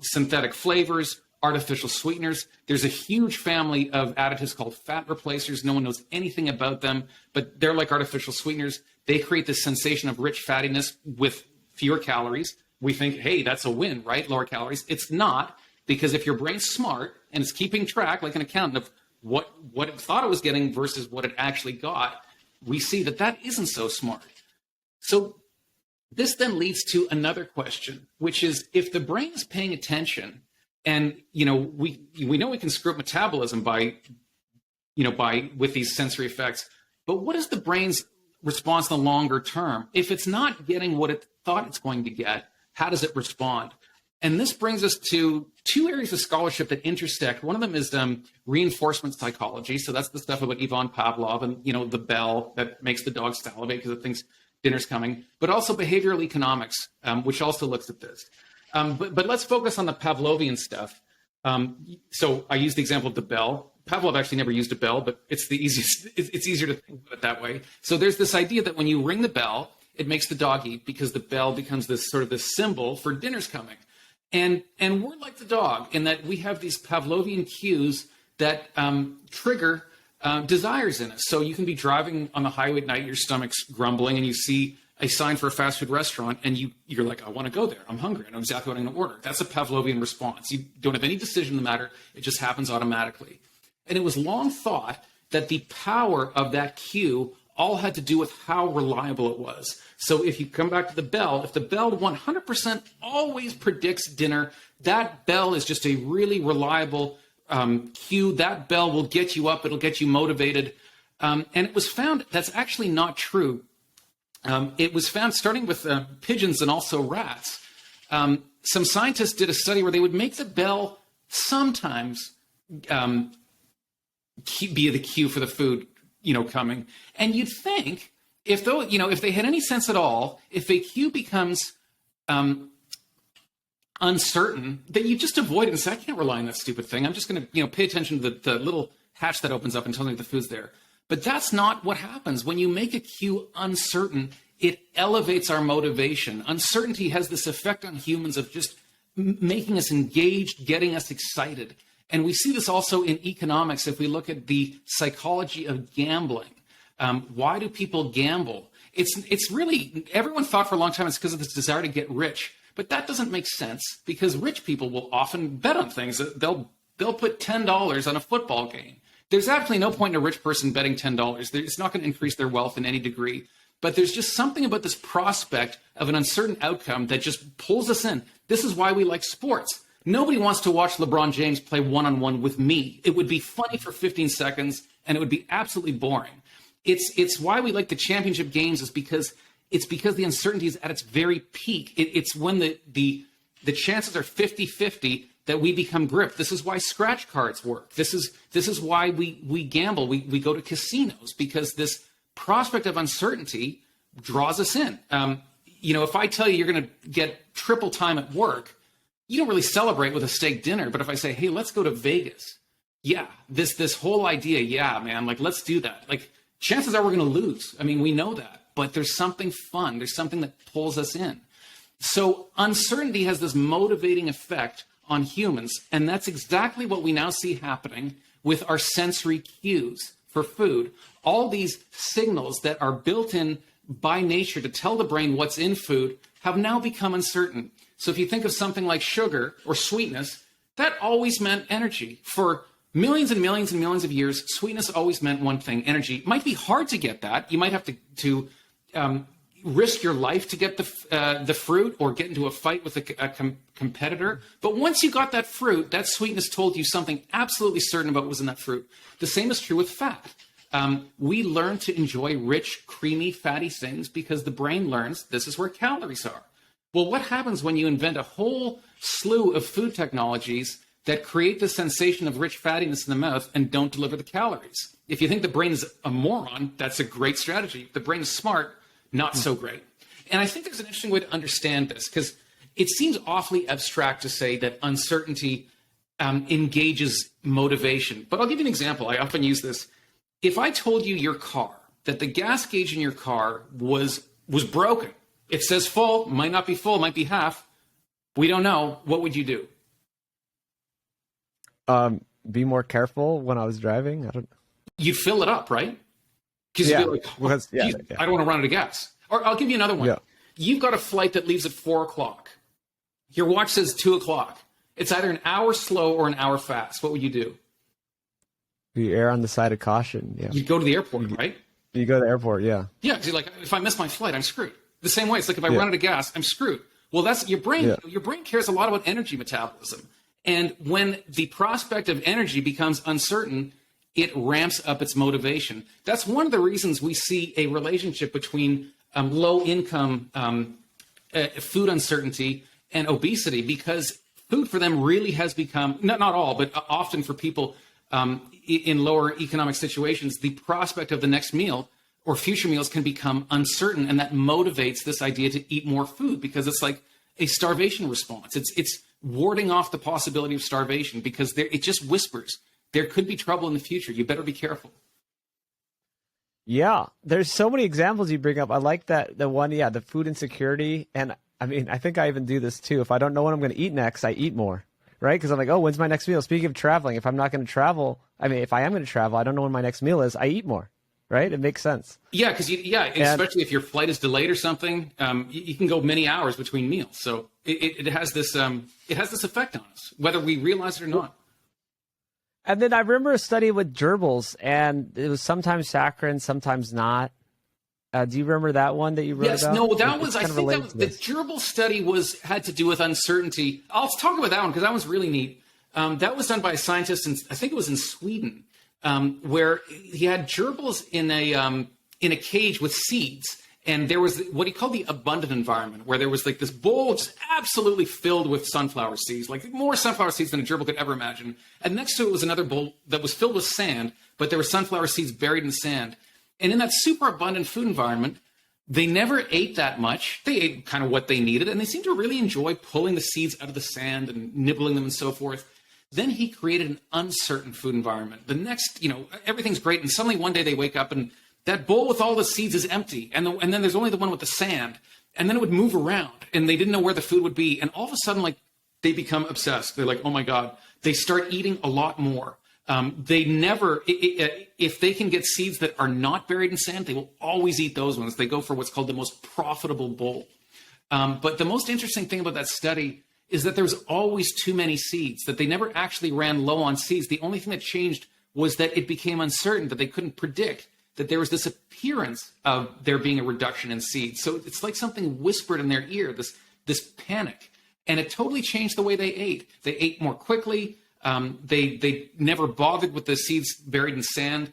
synthetic flavors, artificial sweeteners. There's a huge family of additives called fat replacers. No one knows anything about them, but they're like artificial sweeteners. They create this sensation of rich fattiness with fewer calories. We think, hey, that's a win, right? Lower calories. It's not, because if your brain's smart and it's keeping track like an accountant of what it thought it was getting versus what it actually got, we see that isn't so smart. So this then leads to another question, which is if the brain is paying attention, and we know we can screw up metabolism by with these sensory effects, but what is the brain's response in the longer term? If it's not getting what it thought it's going to get, how does it respond? And this brings us to two areas of scholarship that intersect. One of them is reinforcement psychology. So that's the stuff about Ivan Pavlov and, the bell that makes the dog salivate because it thinks dinner's coming, but also behavioral economics, which also looks at this. But let's focus on the Pavlovian stuff. So I used the example of the bell. Pavlov actually never used a bell, but it's the easiest. It's easier to think of it that way. So there's this idea that when you ring the bell, it makes the dog eat because the bell becomes this sort of this symbol for dinner's coming. And we're like the dog in that we have these Pavlovian cues that trigger desires in us. So you can be driving on the highway at night, your stomach's grumbling, and you see a sign for a fast food restaurant, and you're like, I want to go there. I'm hungry. I know exactly what I'm going to order. That's a Pavlovian response. You don't have any decision in the matter. It just happens automatically. And it was long thought that the power of that cue all had to do with how reliable it was. So if you come back to the bell, if the bell 100% always predicts dinner, that bell is just a really reliable cue. That bell will get you up. It'll get you motivated. And it was found that's actually not true. It was found starting with pigeons and also rats. Some scientists did a study where they would make the bell sometimes be the cue for the food, coming. And you'd think if they had any sense at all, if a cue becomes uncertain, then you just avoid it and say, I can't rely on that stupid thing. I'm just going to, pay attention to the little hatch that opens up and tells me the food's there. But that's not what happens. When you make a cue uncertain, it elevates our motivation. Uncertainty has this effect on humans of just making us engaged, getting us excited. And we see this also in economics if we look at the psychology of gambling. Why do people gamble? It's really, everyone thought for a long time it's because of this desire to get rich. But that doesn't make sense because rich people will often bet on things. They'll put $10 on a football game. There's absolutely no point in a rich person betting $10. It's not going to increase their wealth in any degree. But there's just something about this prospect of an uncertain outcome that just pulls us in. This is why we like sports. Nobody wants to watch LeBron James play one-on-one with me. It would be funny for 15 seconds, and it would be absolutely boring. It's why we like the championship games is because the uncertainty is at its very peak. It's when the chances are 50-50 that we become gripped. This is why scratch cards work. This is why we gamble. We go to casinos because this prospect of uncertainty draws us in. If I tell you you're going to get triple time at work, you don't really celebrate with a steak dinner. But if I say, hey, let's go to Vegas. Yeah, this whole idea. Yeah, man, like, let's do that. Like, chances are we're going to lose. I mean, we know that. But there's something fun. There's something that pulls us in. So uncertainty has this motivating effect on humans. And that's exactly what we now see happening with our sensory cues for food. All these signals that are built in by nature to tell the brain what's in food have now become uncertain. So if you think of something like sugar or sweetness, that always meant energy. For millions and millions and millions of years, sweetness always meant one thing, energy. It might be hard to get that. You might have to risk your life to get the fruit or get into a fight with a competitor. But once you got that fruit, that sweetness told you something absolutely certain about what was in that fruit. The same is true with fat. We learn to enjoy rich, creamy, fatty things because the brain learns this is where calories are. Well, what happens when you invent a whole slew of food technologies that create the sensation of rich fattiness in the mouth and don't deliver the calories? If you think the brain is a moron, that's a great strategy. If the brain is smart, not so great. And I think there's an interesting way to understand this because it seems awfully abstract to say that uncertainty engages motivation. But I'll give you an example. I often use this. If I told you your car, that the gas gauge in your car was broken, it says full, might not be full, might be half, we don't know, what would you do? Be more careful when I was driving. You'd fill it up, right? Because you'd be like, I don't want to run out of gas. Or I'll give you another one. Yeah. You've got a flight that leaves at 4 o'clock. Your watch says 2 o'clock. It's either an hour slow or an hour fast. What would you do? You err on the side of caution. Yeah. You'd go to the airport, right? You go to the airport. Yeah. Yeah, because like, if I miss my flight, I'm screwed. The same way, it's like if I Yeah. run out of gas, I'm screwed. Well, that's your brain. Yeah. Your brain cares a lot about energy metabolism. And when the prospect of energy becomes uncertain, it ramps up its motivation. That's one of the reasons we see a relationship between low income food uncertainty and obesity, because food for them really has become, not all, but often for people in lower economic situations, the prospect of the next meal or future meals can become uncertain. And that motivates this idea to eat more food, because it's like a starvation response. It's warding off the possibility of starvation, because it just whispers, there could be trouble in the future. You better be careful. Yeah. There's so many examples you bring up. I like that. The one, the food insecurity. And I mean, I think I even do this too. If I don't know what I'm going to eat next, I eat more, right? Because I'm like, oh, when's my next meal? Speaking of traveling, if I'm not going to travel, if I am going to travel, I don't know when my next meal is, I eat more, right? It makes sense. Yeah, because especially if your flight is delayed or something, you can go many hours between meals. So it has this effect on us, whether we realize it or not. And then I remember a study with gerbils, and it was sometimes saccharine, sometimes not. Do you remember that one that you wrote about? Yes, no, that was, It's I kind of think that related was, to the this. gerbil study had to do with uncertainty. I'll talk about that one because that was really neat. That was done by a scientist, I think it was in Sweden, where he had gerbils in a cage with seeds. And there was what he called the abundant environment, where there was like this bowl just absolutely filled with sunflower seeds, like more sunflower seeds than a gerbil could ever imagine. And next to it was another bowl that was filled with sand, but there were sunflower seeds buried in sand. And in that super abundant food environment, they never ate that much. They ate kind of what they needed, and they seemed to really enjoy pulling the seeds out of the sand and nibbling them and so forth. Then he created an uncertain food environment. The next, everything's great, and suddenly one day they wake up and that bowl with all the seeds is empty, and then there's only the one with the sand, and then it would move around, and they didn't know where the food would be, and all of a sudden, like, they become obsessed. They're like, oh my God. They start eating a lot more. They never, if they can get seeds that are not buried in sand, they will always eat those ones. They go for what's called the most profitable bowl. But the most interesting thing about that study is that there's always too many seeds, that they never actually ran low on seeds. The only thing that changed was that it became uncertain, that they couldn't predict that there was this appearance of there being a reduction in seeds. So it's like something whispered in their ear, this panic. And it totally changed the way they ate. They ate more quickly. They never bothered with the seeds buried in sand.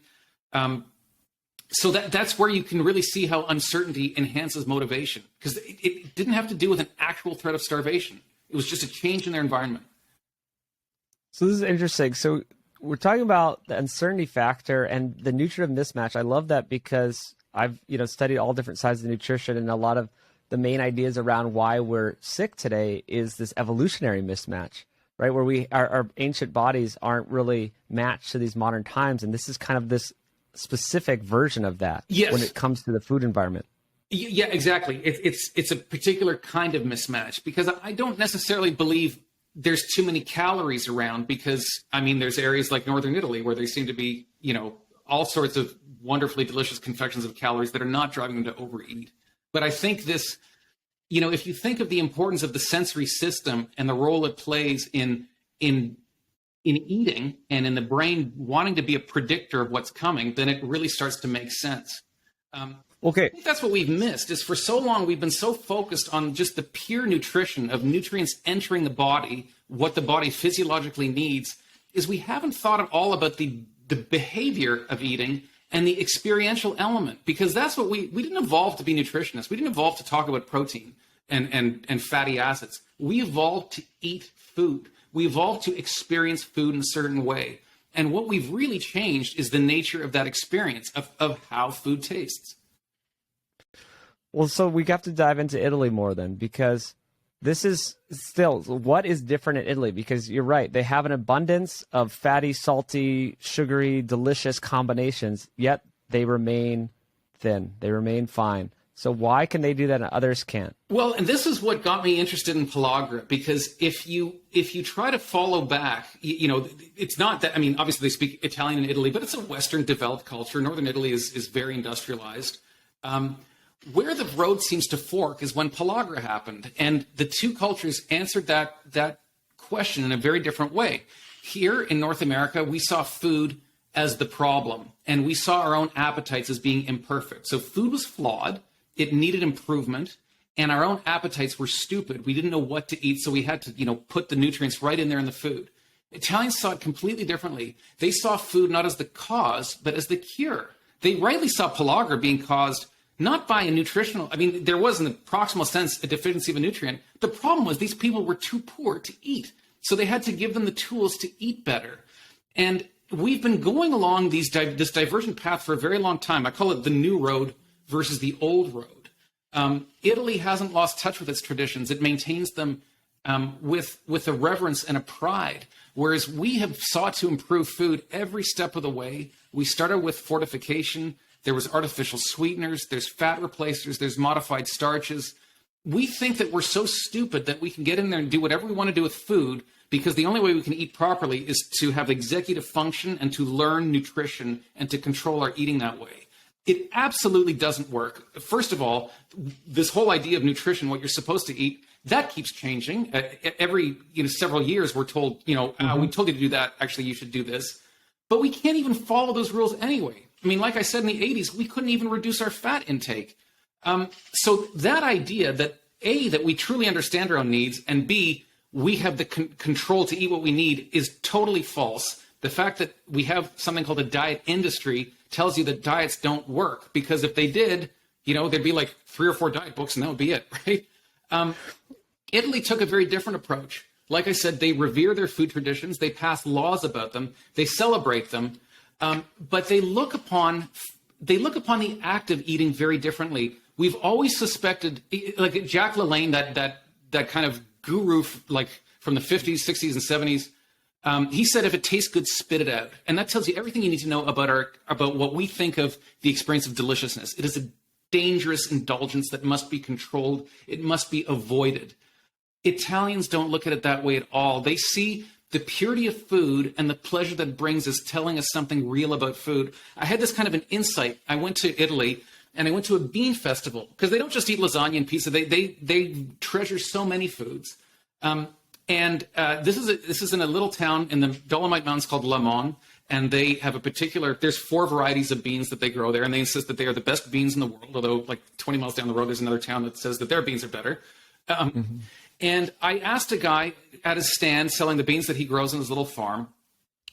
So that's where you can really see how uncertainty enhances motivation, because it didn't have to do with an actual threat of starvation. It was just a change in their environment. So this is interesting. So we're talking about the uncertainty factor and the nutritive mismatch. I love that because I've studied all different sides of nutrition, and a lot of the main ideas around why we're sick today is this evolutionary mismatch, right? Where our ancient bodies aren't really matched to these modern times, and this is kind of this specific version of that. Yes. When it comes to the food environment. Yeah, exactly. It's a particular kind of mismatch, because I don't necessarily believe there's too many calories around, because there's areas like northern Italy where there seem to be, all sorts of wonderfully delicious confections of calories that are not driving them to overeat. But I think this, if you think of the importance of the sensory system and the role it plays in eating and in the brain wanting to be a predictor of what's coming, then it really starts to make sense. Okay. I think that's what we've missed, is for so long we've been so focused on just the pure nutrition of nutrients entering the body, what the body physiologically needs, is we haven't thought at all about the behavior of eating and the experiential element, because that's what we didn't evolve to be nutritionists. We didn't evolve to talk about protein and fatty acids. We evolved to eat food. We evolved to experience food in a certain way. And what we've really changed is the nature of that experience of how food tastes. Well, so we have to dive into Italy more then, because this is still what is different in Italy, because you're right. They have an abundance of fatty, salty, sugary, delicious combinations, yet they remain thin. They remain fine. So why can they do that and others can't? Well, and this is what got me interested in pellagra, because if you try to follow back, it's not that, obviously they speak Italian in Italy, but it's a Western developed culture. Northern Italy is very industrialized. Where the road seems to fork is when pellagra happened, and the two cultures answered that question in a very different way. Here in North America, we saw food as the problem, and we saw our own appetites as being imperfect. So food was flawed, it needed improvement, and our own appetites were stupid. We didn't know what to eat, so we had to, put the nutrients right in there in the food. Italians saw it completely differently. They saw food not as the cause, but as the cure. They rightly saw pellagra being caused not by a nutritional, there was in the proximal sense a deficiency of a nutrient. The problem was these people were too poor to eat. So they had to give them the tools to eat better. And we've been going along this divergent path for a very long time. I call it the new road versus the old road. Italy hasn't lost touch with its traditions. It maintains them with a reverence and a pride, whereas we have sought to improve food every step of the way. We started with fortification. There was artificial sweeteners. There's fat replacers. There's modified starches. We think that we're so stupid that we can get in there and do whatever we want to do with food, because the only way we can eat properly is to have executive function and to learn nutrition and to control our eating that way. It absolutely doesn't work. First of all, this whole idea of nutrition, what you're supposed to eat, that keeps changing. Every several years, we're told, we told you to do that. Actually, you should do this. But we can't even follow those rules anyway. Like I said, in the 80s, we couldn't even reduce our fat intake. So that idea that A, that we truly understand our own needs, and B, we have the control to eat what we need is totally false. The fact that we have something called a diet industry tells you that diets don't work, because if they did, there'd be like 3 or 4 diet books and that would be it, right? Italy took a very different approach. Like I said, they revere their food traditions. They pass laws about them. They celebrate them. But they look upon the act of eating very differently. We've always suspected, like Jack LaLanne, that kind of guru, like from the 50s, 60s, and 70s. He said, if it tastes good, spit it out. And that tells you everything you need to know about what we think of the experience of deliciousness. It is a dangerous indulgence that must be controlled. It must be avoided. Italians don't look at it that way at all. They see the purity of food and the pleasure that it brings as telling us something real about food. I had this kind of an insight. I went to Italy and I went to a bean festival, because they don't just eat lasagna and pizza. They treasure so many foods. This is in a little town in the Dolomite Mountains called Lamon, and they have there's 4 varieties of beans that they grow there, and they insist that they are the best beans in the world, although like 20 miles down the road, there's another town that says that their beans are better. And I asked a guy at his stand selling the beans that he grows on his little farm,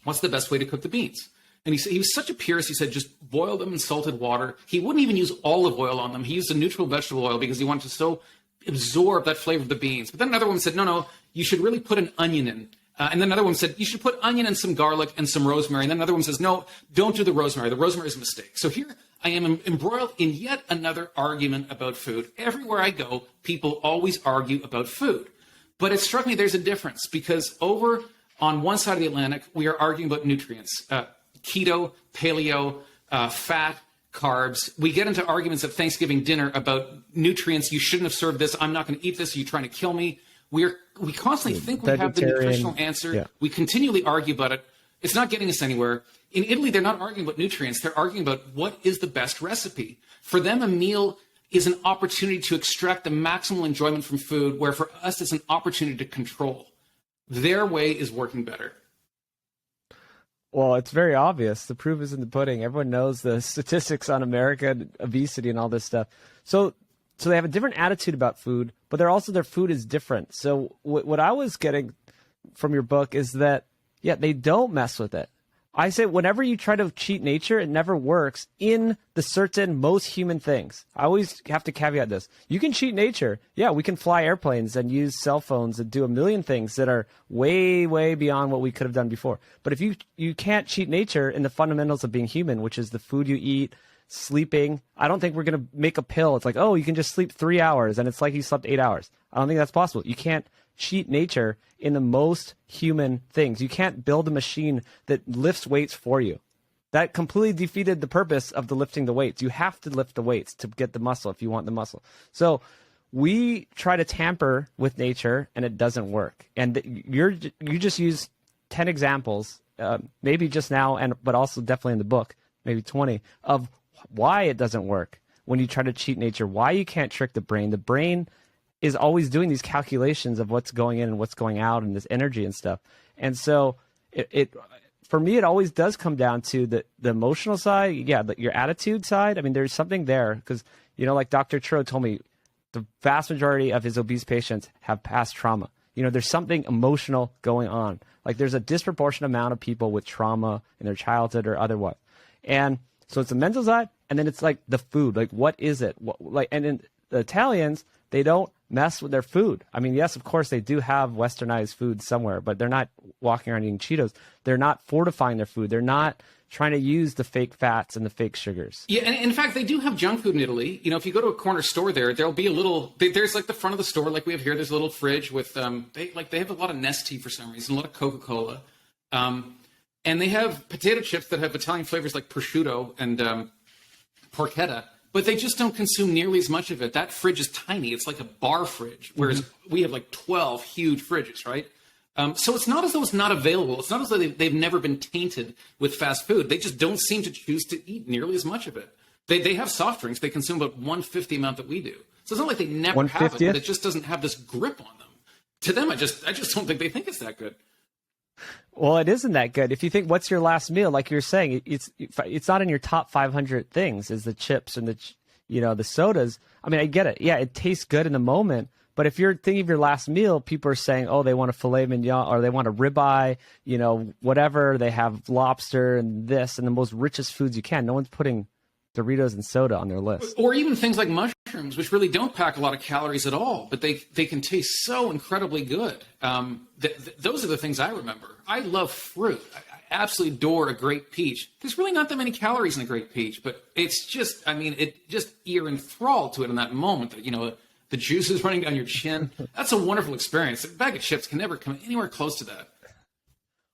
what's the best way to cook the beans? And he was such a purist. He said, just boil them in salted water. He wouldn't even use olive oil on them. He used a neutral vegetable oil because he wanted to so absorb that flavor of the beans. But then another one said, no, you should really put an onion in. And then another one said, you should put onion and some garlic and some rosemary. And then another one says, no, don't do the rosemary. The rosemary is a mistake. So here I am embroiled in yet another argument about food. Everywhere I go, people always argue about food. But it struck me there's a difference, because over on one side of the Atlantic, we are arguing about nutrients. Keto, paleo, fat, carbs. We get into arguments at Thanksgiving dinner about nutrients. You shouldn't have served this. I'm not going to eat this. You're trying to kill me. We constantly think we have the nutritional answer. Yeah. We continually argue about it. It's not getting us anywhere. In Italy, they're not arguing about nutrients. They're arguing about what is the best recipe. For them, a meal is an opportunity to extract the maximal enjoyment from food, where for us, it's an opportunity to control. Their way is working better. Well, it's very obvious. The proof is in the pudding. Everyone knows the statistics on American obesity and all this stuff. So they have a different attitude about food, but their food is different. So what I was getting from your book is that, they don't mess with it. I say whenever you try to cheat nature, it never works in the certain most human things. I always have to caveat this. You can cheat nature. Yeah, we can fly airplanes and use cell phones and do a million things that are way, way beyond what we could have done before. But if you can't cheat nature in the fundamentals of being human, which is the food you eat, sleeping. I don't think we're going to make a pill. It's like, oh, you can just sleep 3 hours and it's like you slept 8 hours. I don't think that's possible. You can't cheat nature in the most human things. You can't build a machine that lifts weights for you. That completely defeated the purpose of the lifting the weights. You have to lift the weights to get the muscle if you want the muscle. So we try to tamper with nature and it doesn't work. And you just use 10 examples, maybe just now, but also definitely in the book, maybe 20, of why it doesn't work when you try to cheat nature, why you can't trick the brain. The brain is always doing these calculations of what's going in and what's going out and this energy and stuff. And so it for me, it always does come down to the emotional side. Yeah, your attitude side. I mean, there's something there because, like Dr. Churro told me, the vast majority of his obese patients have past trauma. There's something emotional going on. Like there's a disproportionate amount of people with trauma in their childhood or otherwise. And so it's the mental side, and then it's like the food. Like, what is it? And in the Italians, they don't mess with their food. I mean, yes, of course, they do have westernized food somewhere, but they're not walking around eating Cheetos. They're not fortifying their food. They're not trying to use the fake fats and the fake sugars. Yeah, and in fact, they do have junk food in Italy. If you go to a corner store there'll be a little, there's like the front of the store, like we have here, there's a little fridge with, they have a lot of Nestea for some reason, a lot of Coca-Cola. And they have potato chips that have Italian flavors like prosciutto and porchetta, but they just don't consume nearly as much of it. That fridge is tiny. It's like a bar fridge, whereas we have like 12 huge fridges, right? So it's not as though it's not available. It's not as though they've never been tainted with fast food. They just don't seem to choose to eat nearly as much of it. They have soft drinks. They consume about 1/50 the amount that we do. So it's not like they never have it, but it just doesn't have this grip on them. To them, I just don't think they think it's that good. Well, it isn't that good. If you think, what's your last meal? Like you're saying, it's not in your top 500 things. Is the chips and the sodas. I mean, I get it. Yeah, it tastes good in the moment. But if you're thinking of your last meal, people are saying, oh, they want a filet mignon or they want a ribeye, whatever. They have lobster and this and the most richest foods you can. No one's putting Doritos and soda on their list. Or even things like mushrooms, which really don't pack a lot of calories at all, but they can taste so incredibly good. Those are the things I remember. I love fruit. I absolutely adore a great peach. There's really not that many calories in a great peach, but it's just, you're enthralled to it in that moment that, the juice is running down your chin. That's a wonderful experience. A bag of chips can never come anywhere close to that.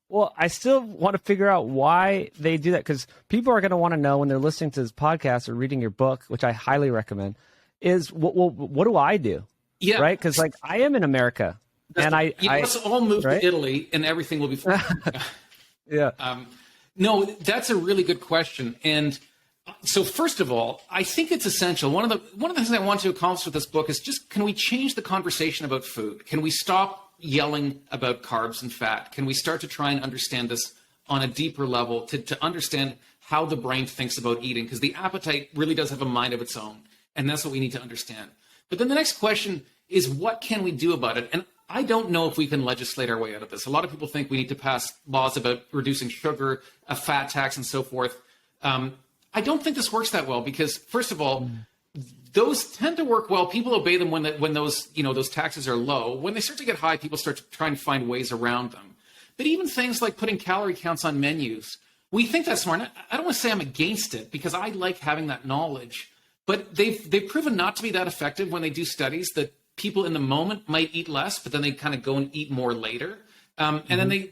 Well, I still want to figure out why they do that, because people are going to want to know when they're listening to this podcast or reading your book, which I highly recommend, is what do I do? Yeah. Right? Because I am in America. Let's all move to Italy and everything will be fine. Yeah. No, that's a really good question. And so first of all, I think it's essential. One of the things I want to accomplish with this book is just, can we change the conversation about food? Can we stop yelling about carbs and fat? Can we start to try and understand this on a deeper level to understand how the brain thinks about eating? Because the appetite really does have a mind of its own. And that's what we need to understand. But then the next question is, what can we do about it? And I don't know if we can legislate our way out of this. A lot of people think we need to pass laws about reducing sugar, a fat tax, and so forth. I don't think this works that well because, first of all, those tend to work well. People obey them when those taxes are low. When they start to get high, people start to try and find ways around them. But even things like putting calorie counts on menus, we think that's smart. I don't want to say I'm against it because I like having that knowledge. But they've proven not to be that effective when they do studies that people in the moment might eat less, but then they kind of go and eat more later. And then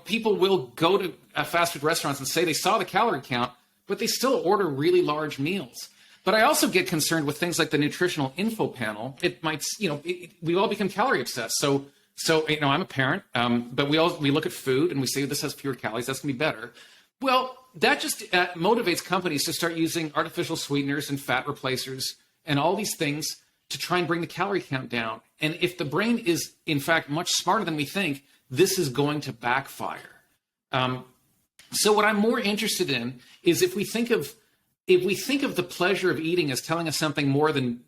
people will go to fast food restaurants and say they saw the calorie count, but they still order really large meals. But I also get concerned with things like the nutritional info panel. It might, we all become calorie obsessed. So I'm a parent, but we look at food and we say this has fewer calories. That's gonna be better. Well, that just motivates companies to start using artificial sweeteners and fat replacers and all these things to try and bring the calorie count down. And if the brain is in fact much smarter than we think, this is going to backfire. So what I'm more interested in is if we think of the pleasure of eating as telling us something more than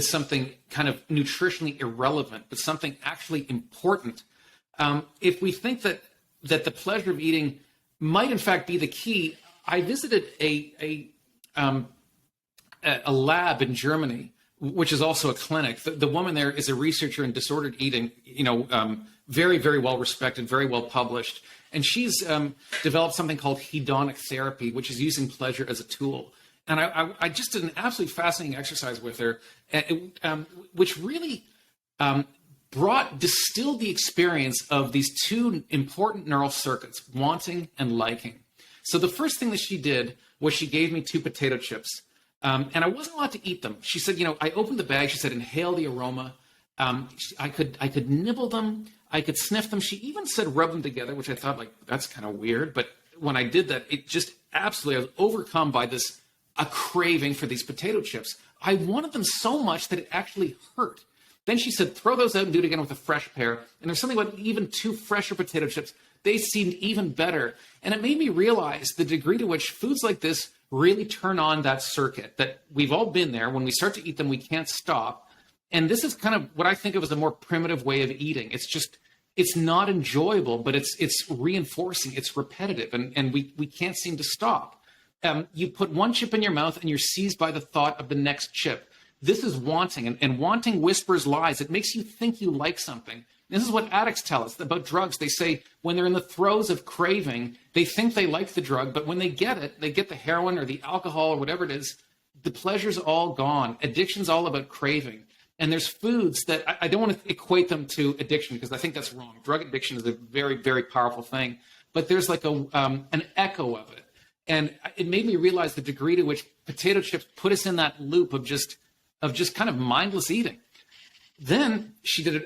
something kind of nutritionally irrelevant, but something actually important. If we think that the pleasure of eating might in fact be the key, I visited a lab in Germany, which is also a clinic. The woman there is a researcher in disordered eating, very, very well respected, very well published. And she's developed something called hedonic therapy, which is using pleasure as a tool. And I just did an absolutely fascinating exercise with her, which really distilled the experience of these two important neural circuits, wanting and liking. So the first thing that she did was she gave me 2 potato chips. And I wasn't allowed to eat them. She said, I opened the bag. She said, inhale the aroma. I could nibble them. I could sniff them. She even said rub them together, which I thought, that's kind of weird. But when I did that, it just absolutely, I was overcome by a craving for these potato chips. I wanted them so much that it actually hurt. Then she said, throw those out and do it again with a fresh pair. And there's something about even 2 fresher potato chips. They seemed even better. And it made me realize the degree to which foods like this really turn on that circuit, that we've all been there. When we start to eat them, we can't stop. And this is kind of what I think of as a more primitive way of eating. It's not enjoyable, but it's reinforcing, it's repetitive, and we can't seem to stop. You put one chip in your mouth and you're seized by the thought of the next chip. This is wanting, and wanting whispers lies. It makes you think you like something. This is what addicts tell us about drugs. They say when they're in the throes of craving, they think they like the drug, but when they get it, they get the heroin or the alcohol or whatever it is, the pleasure's all gone. Addiction's all about craving. And there's foods that I don't want to equate them to addiction because I think that's wrong. Drug addiction is a very, very powerful thing, but there's like an echo of it. And it made me realize the degree to which potato chips put us in that loop of just kind of mindless eating. Then she did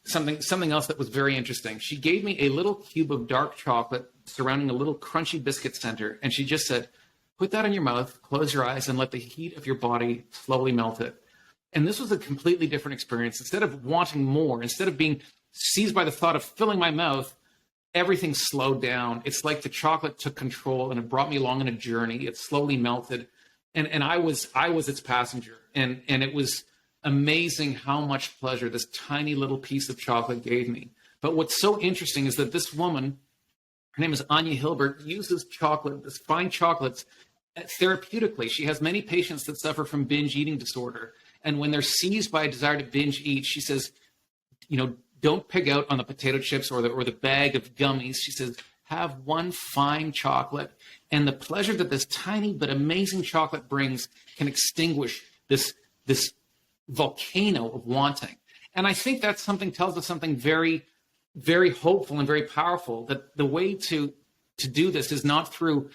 something else that was very interesting. She gave me a little cube of dark chocolate surrounding a little crunchy biscuit center. And she just said, put that in your mouth, close your eyes, and let the heat of your body slowly melt it. And this was a completely different experience. Instead of wanting more, instead of being seized by the thought of filling my mouth, everything slowed down. It's like the chocolate took control and it brought me along on a journey. It slowly melted. And I was its passenger. And it was amazing how much pleasure this tiny little piece of chocolate gave me. But what's so interesting is that this woman, her name is Anya Hilbert, uses chocolate, this fine chocolates, therapeutically. She has many patients that suffer from binge eating disorder. And when they're seized by a desire to binge eat, she says, don't pig out on the potato chips or the bag of gummies. She says, have one fine chocolate. And the pleasure that this tiny but amazing chocolate brings can extinguish this volcano of wanting. And I think that tells us something very, very hopeful and very powerful, that the way to do this is not through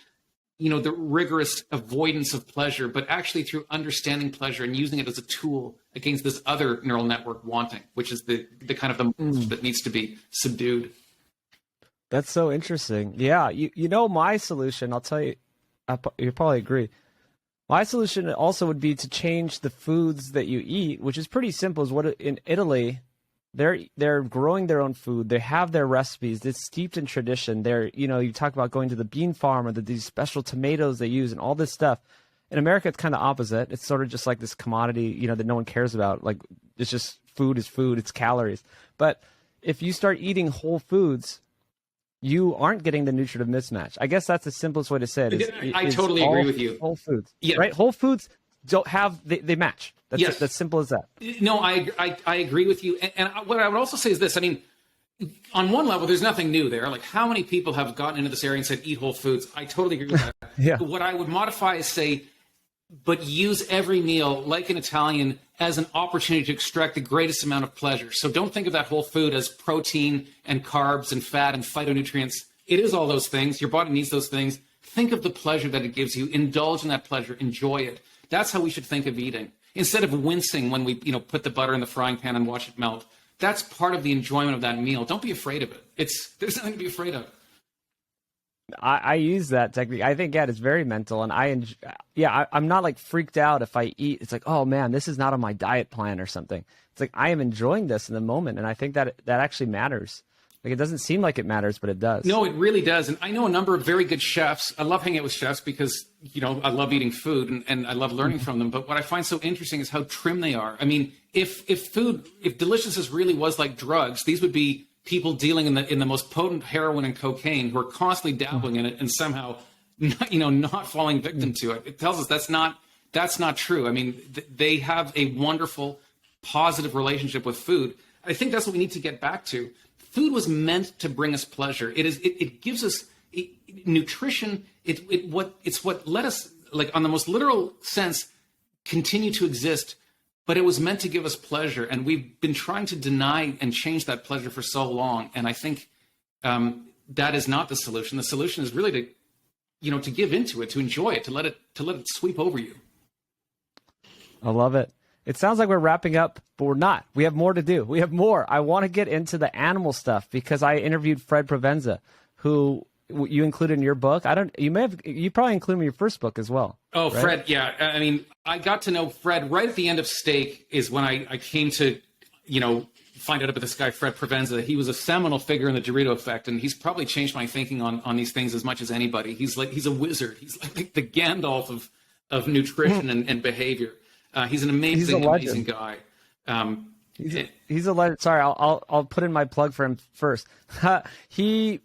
the rigorous avoidance of pleasure, but actually through understanding pleasure and using it as a tool against this other neural network wanting, which is the kind of the that needs to be subdued. That's so interesting. Yeah. My solution, I'll tell you, you probably agree. My solution also would be to change the foods that you eat, which is pretty simple. Is what in Italy, they're growing their own food. They have their recipes. It's steeped in tradition. You talk about going to the bean farm or these special tomatoes they use and all this stuff. In America, it's kind of opposite. It's sort of just like this commodity, that no one cares about. Like, it's just food is food. It's calories. But if you start eating whole foods, you aren't getting the nutritive mismatch. I guess that's the simplest way to say it. I totally agree with you. Whole foods, yeah. Right? Whole foods don't have they match. That's yes. That's simple as that. No, I agree with you. And what I would also say is this. I mean, on one level, there's nothing new there. Like, how many people have gotten into this area and said, eat whole foods? I totally agree with that. Yeah. What I would modify is say, but use every meal, like an Italian, as an opportunity to extract the greatest amount of pleasure. So don't think of that whole food as protein and carbs and fat and phytonutrients. It is all those things. Your body needs those things. Think of the pleasure that it gives you. Indulge in that pleasure. Enjoy it. That's how we should think of eating. Instead of wincing when we put the butter in the frying pan and watch it melt. That's part of the enjoyment of that meal. Don't be afraid of it. There's nothing to be afraid of. I use that technique. I think, it's very mental. And I'm not like freaked out if I eat. It's like, oh man, this is not on my diet plan or something. It's like, I am enjoying this in the moment. And I think that actually matters. Like, it doesn't seem like it matters, but it does. No, it really does. And I know a number of very good chefs. I love hanging out with chefs because, I love eating food and I love learning from them. But what I find so interesting is how trim they are. I mean, if deliciousness really was like drugs, these would be people dealing in the most potent heroin and cocaine who are constantly dabbling in it and somehow, not falling victim to it. It tells us that's not true. I mean, they have a wonderful, positive relationship with food. I think that's what we need to get back to. Food was meant to bring us pleasure. It gives us nutrition. It's what let us, like, on the most literal sense, continue to exist. But it was meant to give us pleasure, and we've been trying to deny and change that pleasure for so long. And I think that is not the solution. The solution is really to give into it, to enjoy it, to let it sweep over you. I love it. It sounds like we're wrapping up, but we're not. We have more to do. We have more. I want to get into the animal stuff because I interviewed Fred Provenza, who you included in your book. You probably included him in your first book as well. Oh, right? Fred. Yeah. I mean, I got to know Fred right at the end of Steak is when I came to find out about this guy, Fred Provenza. He was a seminal figure in the Dorito Effect, and he's probably changed my thinking on these things as much as anybody. He's a wizard. He's like the Gandalf of nutrition and behavior. He's an amazing guy. He's a legend. Sorry, I'll put in my plug for him first. I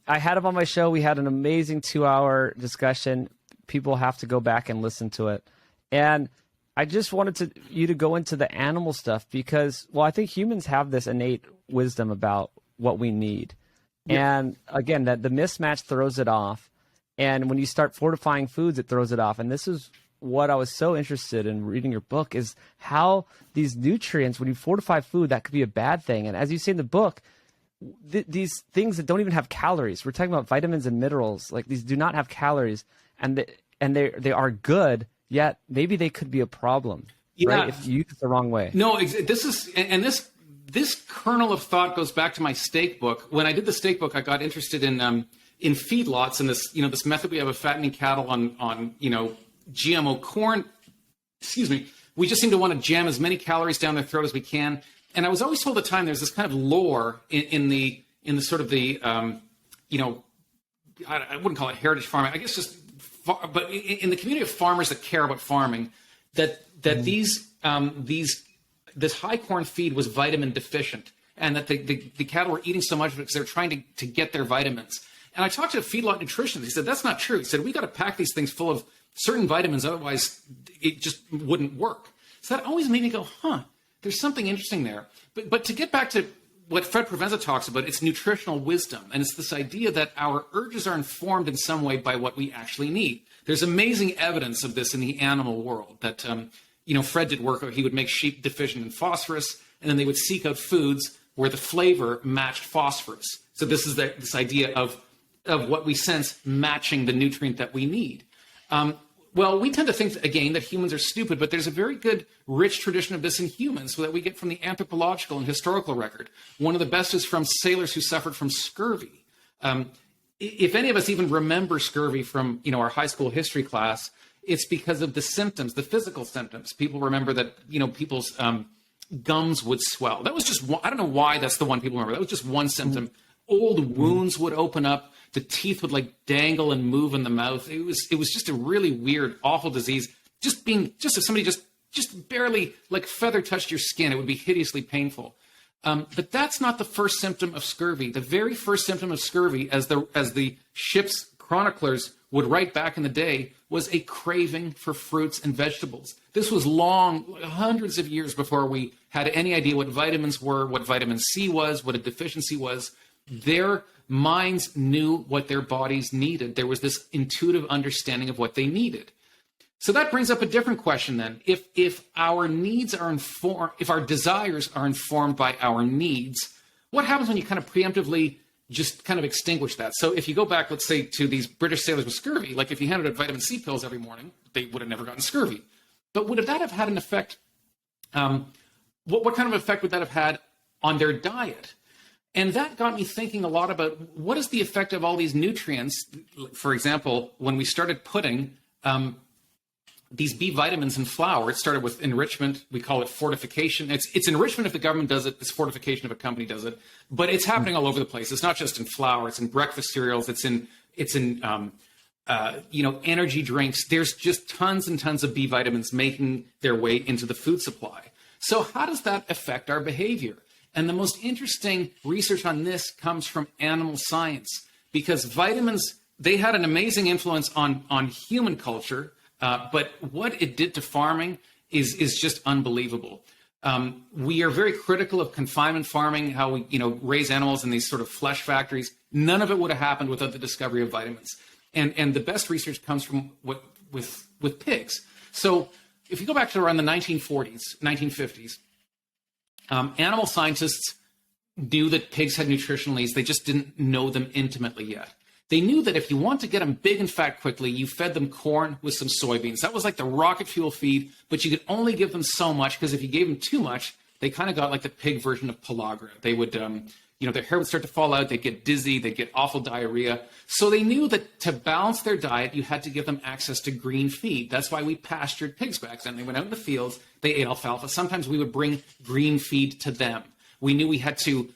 had him on my show. We had an amazing 2-hour discussion. People have to go back and listen to it. And I just wanted you to go into the animal stuff because, well, I think humans have this innate wisdom about what we need. Yeah. And again, that the mismatch throws it off. And when you start fortifying foods, it throws it off. And this is what I was so interested in reading your book is how these nutrients, when you fortify food, that could be a bad thing. And as you say in the book, these things that don't even have calories, we're talking about vitamins and minerals, like these do not have calories, and they are good, yet maybe they could be a problem, right? If you use it the wrong way. No, this kernel of thought goes back to my steak book. When I did the steak book, I got interested in feedlots and this method we have of fattening cattle on GMO corn. Excuse me. We just seem to want to jam as many calories down their throat as we can. And I was always told at the time there's this kind of lore in the sort of the I wouldn't call it heritage farming. I guess just but in the community of farmers that care about farming, that this high corn feed was vitamin deficient, and that the cattle were eating so much of it because they're trying to get their vitamins. And I talked to a feedlot nutritionist. He said that's not true. He said we got to pack these things full of certain vitamins, otherwise it just wouldn't work. So that always made me go, there's something interesting there. But to get back to what Fred Provenza talks about, it's nutritional wisdom. And it's this idea that our urges are informed in some way by what we actually need. There's amazing evidence of this in the animal world that, Fred did work, he would make sheep deficient in phosphorus, and then they would seek out foods where the flavor matched phosphorus. So this is this idea of what we sense matching the nutrient that we need. Well, we tend to think, again, that humans are stupid, but there's a very good, rich tradition of this in humans that we get from the anthropological and historical record. One of the best is from sailors who suffered from scurvy. If any of us even remember scurvy from, our high school history class, it's because of the symptoms, the physical symptoms. People remember that, people's gums would swell. That was just one, I don't know why that's the one people remember. That was just one symptom. Old wounds would open up. The teeth would dangle and move in the mouth. It was just a really weird, awful disease. Just if somebody just barely feather touched your skin, it would be hideously painful. But that's not the first symptom of scurvy. The very first symptom of scurvy, as the ship's chroniclers would write back in the day, was a craving for fruits and vegetables. This was long, hundreds of years before we had any idea what vitamins were, what vitamin C was, what a deficiency was. Their minds knew what their bodies needed. There was this intuitive understanding of what they needed. So that brings up a different question then. If our needs are informed, if our desires are informed by our needs, what happens when you kind of preemptively just kind of extinguish that? So if you go back, let's say, to these British sailors with scurvy, if you handed out vitamin C pills every morning, they would have never gotten scurvy. But would that have had an effect? What kind of effect would that have had on their diet? And that got me thinking a lot about what is the effect of all these nutrients. For example, when we started putting these B vitamins in flour, it started with enrichment. We call it fortification. It's enrichment if the government does it. It's fortification if a company does it. But it's happening all over the place. It's not just in flour. It's in breakfast cereals. It's in energy drinks. There's just tons and tons of B vitamins making their way into the food supply. So how does that affect our behavior? And the most interesting research on this comes from animal science, because vitamins, they had an amazing influence on human culture, but what it did to farming is just unbelievable. We are very critical of confinement farming, how we raise animals in these sort of flesh factories. None of it would have happened without the discovery of vitamins. And the best research comes from with pigs. So if you go back to around the 1940s, 1950s, animal scientists knew that pigs had nutritional needs. They just didn't know them intimately yet. They knew that if you want to get them big and fat quickly, you fed them corn with some soybeans. That was like the rocket fuel feed, but you could only give them so much, because if you gave them too much, they kind of got like the pig version of pellagra. They would, their hair would start to fall out. They'd get dizzy. They'd get awful diarrhea. So they knew that to balance their diet, you had to give them access to green feed. That's why we pastured pigs back then. They went out in the fields. They ate alfalfa. Sometimes we would bring green feed to them. We knew we had to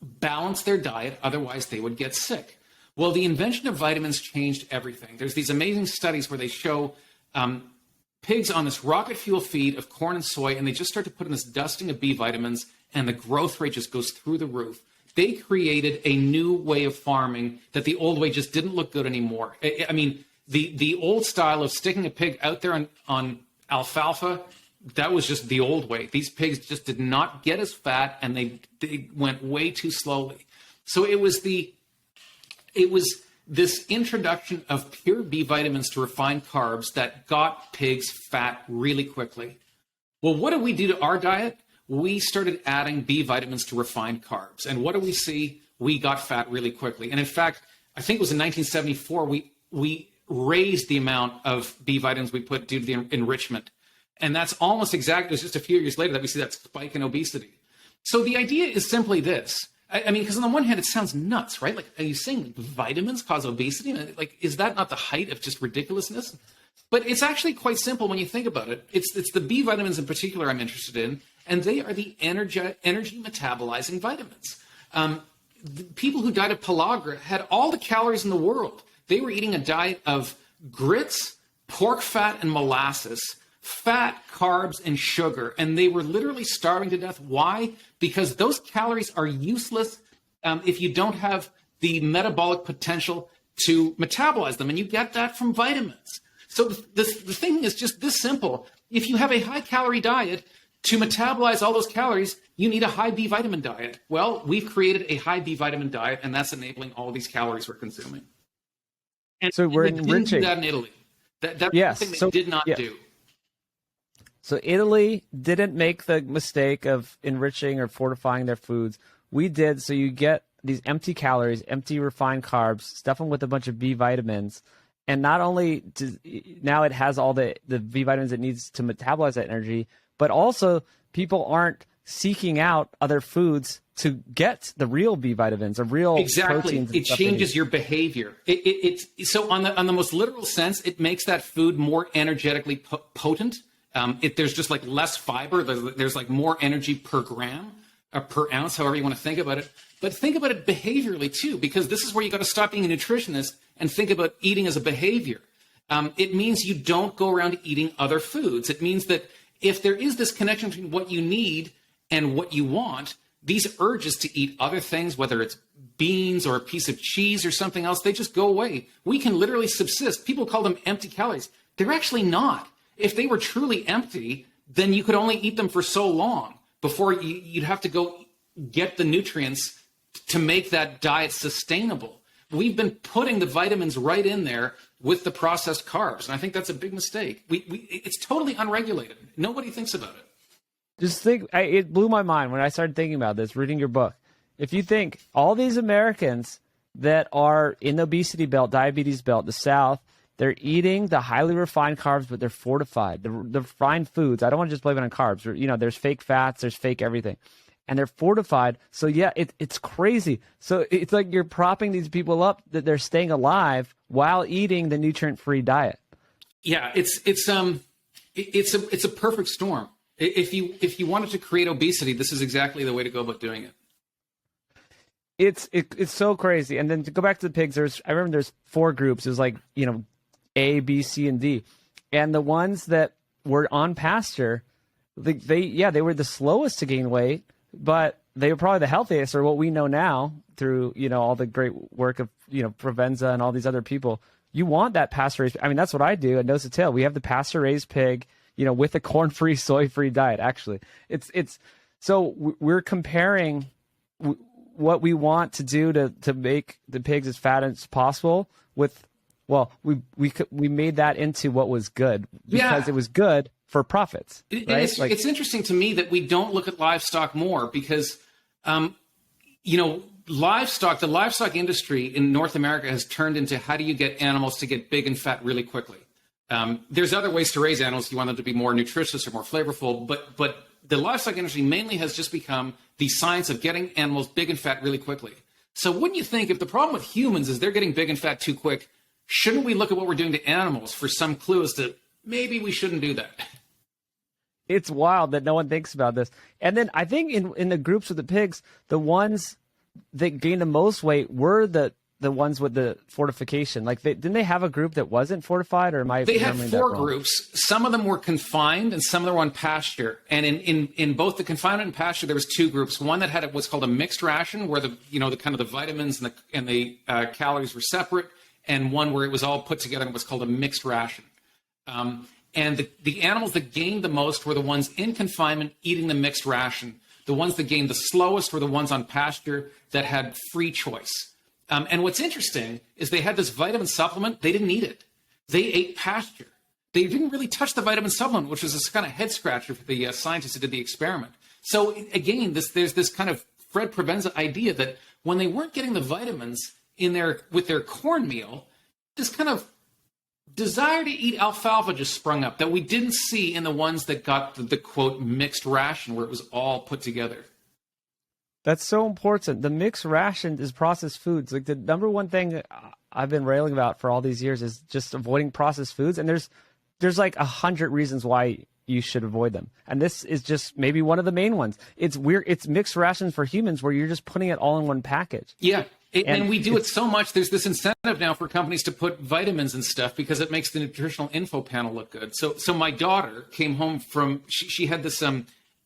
balance their diet, otherwise they would get sick. Well, the invention of vitamins changed everything. There's these amazing studies where they show pigs on this rocket fuel feed of corn and soy, and they just start to put in this dusting of B vitamins, and the growth rate just goes through the roof. They created a new way of farming that the old way just didn't look good anymore. I mean, the old style of sticking a pig out there on alfalfa, that was just the old way. These pigs just did not get as fat, and they went way too slowly. So it was this introduction of pure B vitamins to refined carbs that got pigs fat really quickly. Well, what did we do to our diet? We started adding B vitamins to refined carbs. And what do we see? We got fat really quickly. And in fact, I think it was in 1974, we raised the amount of B vitamins we put due to the enrichment. And that's almost exactly, it was just a few years later that we see that spike in obesity. So the idea is simply this. I mean, because on the one hand, it sounds nuts, right? Like, are you saying vitamins cause obesity? Like, is that not the height of just ridiculousness? But it's actually quite simple when you think about it. It's the B vitamins in particular I'm interested in, and they are the energy metabolizing vitamins. The people who died of pellagra had all the calories in the world. They were eating a diet of grits, pork fat, and molasses, fat, carbs, and sugar. And they were literally starving to death. Why? Because those calories are useless if you don't have the metabolic potential to metabolize them. And you get that from vitamins. So the thing is just this simple. If you have a high-calorie diet, to metabolize all those calories, you need a high B vitamin diet. Well, we've created a high B vitamin diet, and that's enabling all these calories we're consuming. And so we're didn't do that in Italy. That's something they did not do. So Italy didn't make the mistake of enriching or fortifying their foods. We did. So you get these empty calories, empty refined carbs, stuff them with a bunch of B vitamins. And not only now it has all the B vitamins it needs to metabolize that energy, but also people aren't seeking out other foods to get the real B vitamins or real proteins. It changes your behavior. So on the most literal sense, it makes that food more energetically potent. There's just like less fiber. There's like more energy per gram or per ounce, however you want to think about it. But think about it behaviorally too, because this is where you got to stop being a nutritionist and think about eating as a behavior. It means you don't go around eating other foods. It means that if there is this connection between what you need and what you want, these urges to eat other things, whether it's beans or a piece of cheese or something else, they just go away. We can literally subsist. People call them empty calories. They're actually not. If they were truly empty, then you could only eat them for so long before you'd have to go get the nutrients to make that diet sustainable. We've been putting the vitamins right in there with the processed carbs, and I think that's a big mistake. It's totally unregulated. Nobody thinks about it. Just think, it blew my mind when I started thinking about this, reading your book. If you think all these Americans that are in the obesity belt, diabetes belt, the South, they're eating the highly refined carbs, but they're fortified. The refined foods, I don't want to just blame it on carbs. There's fake fats, there's fake everything. And they're fortified. So yeah, it's crazy. So it's like you're propping these people up that they're staying alive while eating the nutrient-free diet. Yeah, it's a perfect storm. If you wanted to create obesity, this is exactly the way to go about doing it. It's so crazy. And then to go back to the pigs, I remember there's 4 groups. It was like, A, B, C, and D. And the ones that were on pasture, they were the slowest to gain weight, but they were probably the healthiest, or what we know now through, all the great work of, Provenza and all these other people. You want that pasture-raised. I mean, that's what I do at Nose to Tail. We have the pasture-raised pig, with a corn-free, soy-free diet, actually. So we're comparing what we want to do to make the pigs as fat as possible with, we made that into what was good because it was good for profits. Right? It's interesting to me that we don't look at livestock more because, the livestock industry in North America has turned into how do you get animals to get big and fat really quickly. There's other ways to raise animals if you want them to be more nutritious or more flavorful, but the livestock industry mainly has just become the science of getting animals big and fat really quickly. So wouldn't you think if the problem with humans is they're getting big and fat too quick, shouldn't we look at what we're doing to animals for some clue as to maybe we shouldn't do that? It's wild that no one thinks about this. And then I think in the groups with the pigs, the ones that gained the most weight were the ones with the fortification. Like, didn't they have a group that wasn't fortified, or am I? They had remembering that 4 wrong? groups. Some of them were confined, and some of them were on pasture. And in both the confinement and pasture, there was 2 groups. One that had what's called a mixed ration, where the kind of the vitamins and the calories were separate, and one where it was all put together and was called a mixed ration. And the animals that gained the most were the ones in confinement eating the mixed ration. The ones that gained the slowest were the ones on pasture that had free choice. And what's interesting is they had this vitamin supplement. They didn't eat it. They ate pasture. They didn't really touch the vitamin supplement, which was this kind of head scratcher for the scientists who did the experiment. So again, there's this kind of Fred Provenza idea that when they weren't getting the vitamins with their cornmeal, this kind of desire to eat alfalfa just sprung up that we didn't see in the ones that got the quote mixed ration, where it was all put together. That's so important. The mixed ration is processed foods. Like, the number one thing I've been railing about for all these years is just avoiding processed foods. And there's like 100 reasons why you should avoid them. And this is just maybe one of the main ones. It's weird. It's mixed rations for humans where you're just putting it all in one package. Yeah. And we do it so much. There's this incentive now for companies to put vitamins and stuff because it makes the nutritional info panel look good. So my daughter came home from, she had this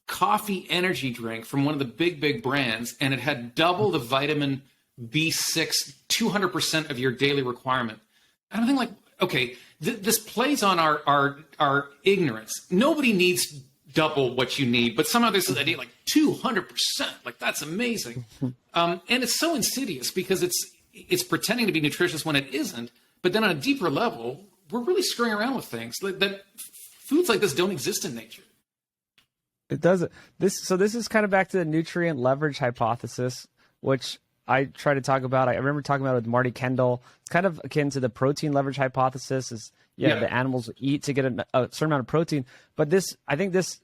coffee energy drink from one of the big brands, and it had double the vitamin B6, 200% of your daily requirement. And I'm thinking, like, okay, this plays on our ignorance. Nobody needs double what you need, but somehow there's this idea like 200%, like that's amazing. And it's so insidious because it's pretending to be nutritious when it isn't. But then on a deeper level, we're really screwing around with things that foods like this don't exist in nature. It doesn't. This is kind of back to the nutrient leverage hypothesis, which I try to talk about. I remember talking about it with Marty Kendall. It's kind of akin to the protein leverage hypothesis. The animals eat to get a certain amount of protein. But I think this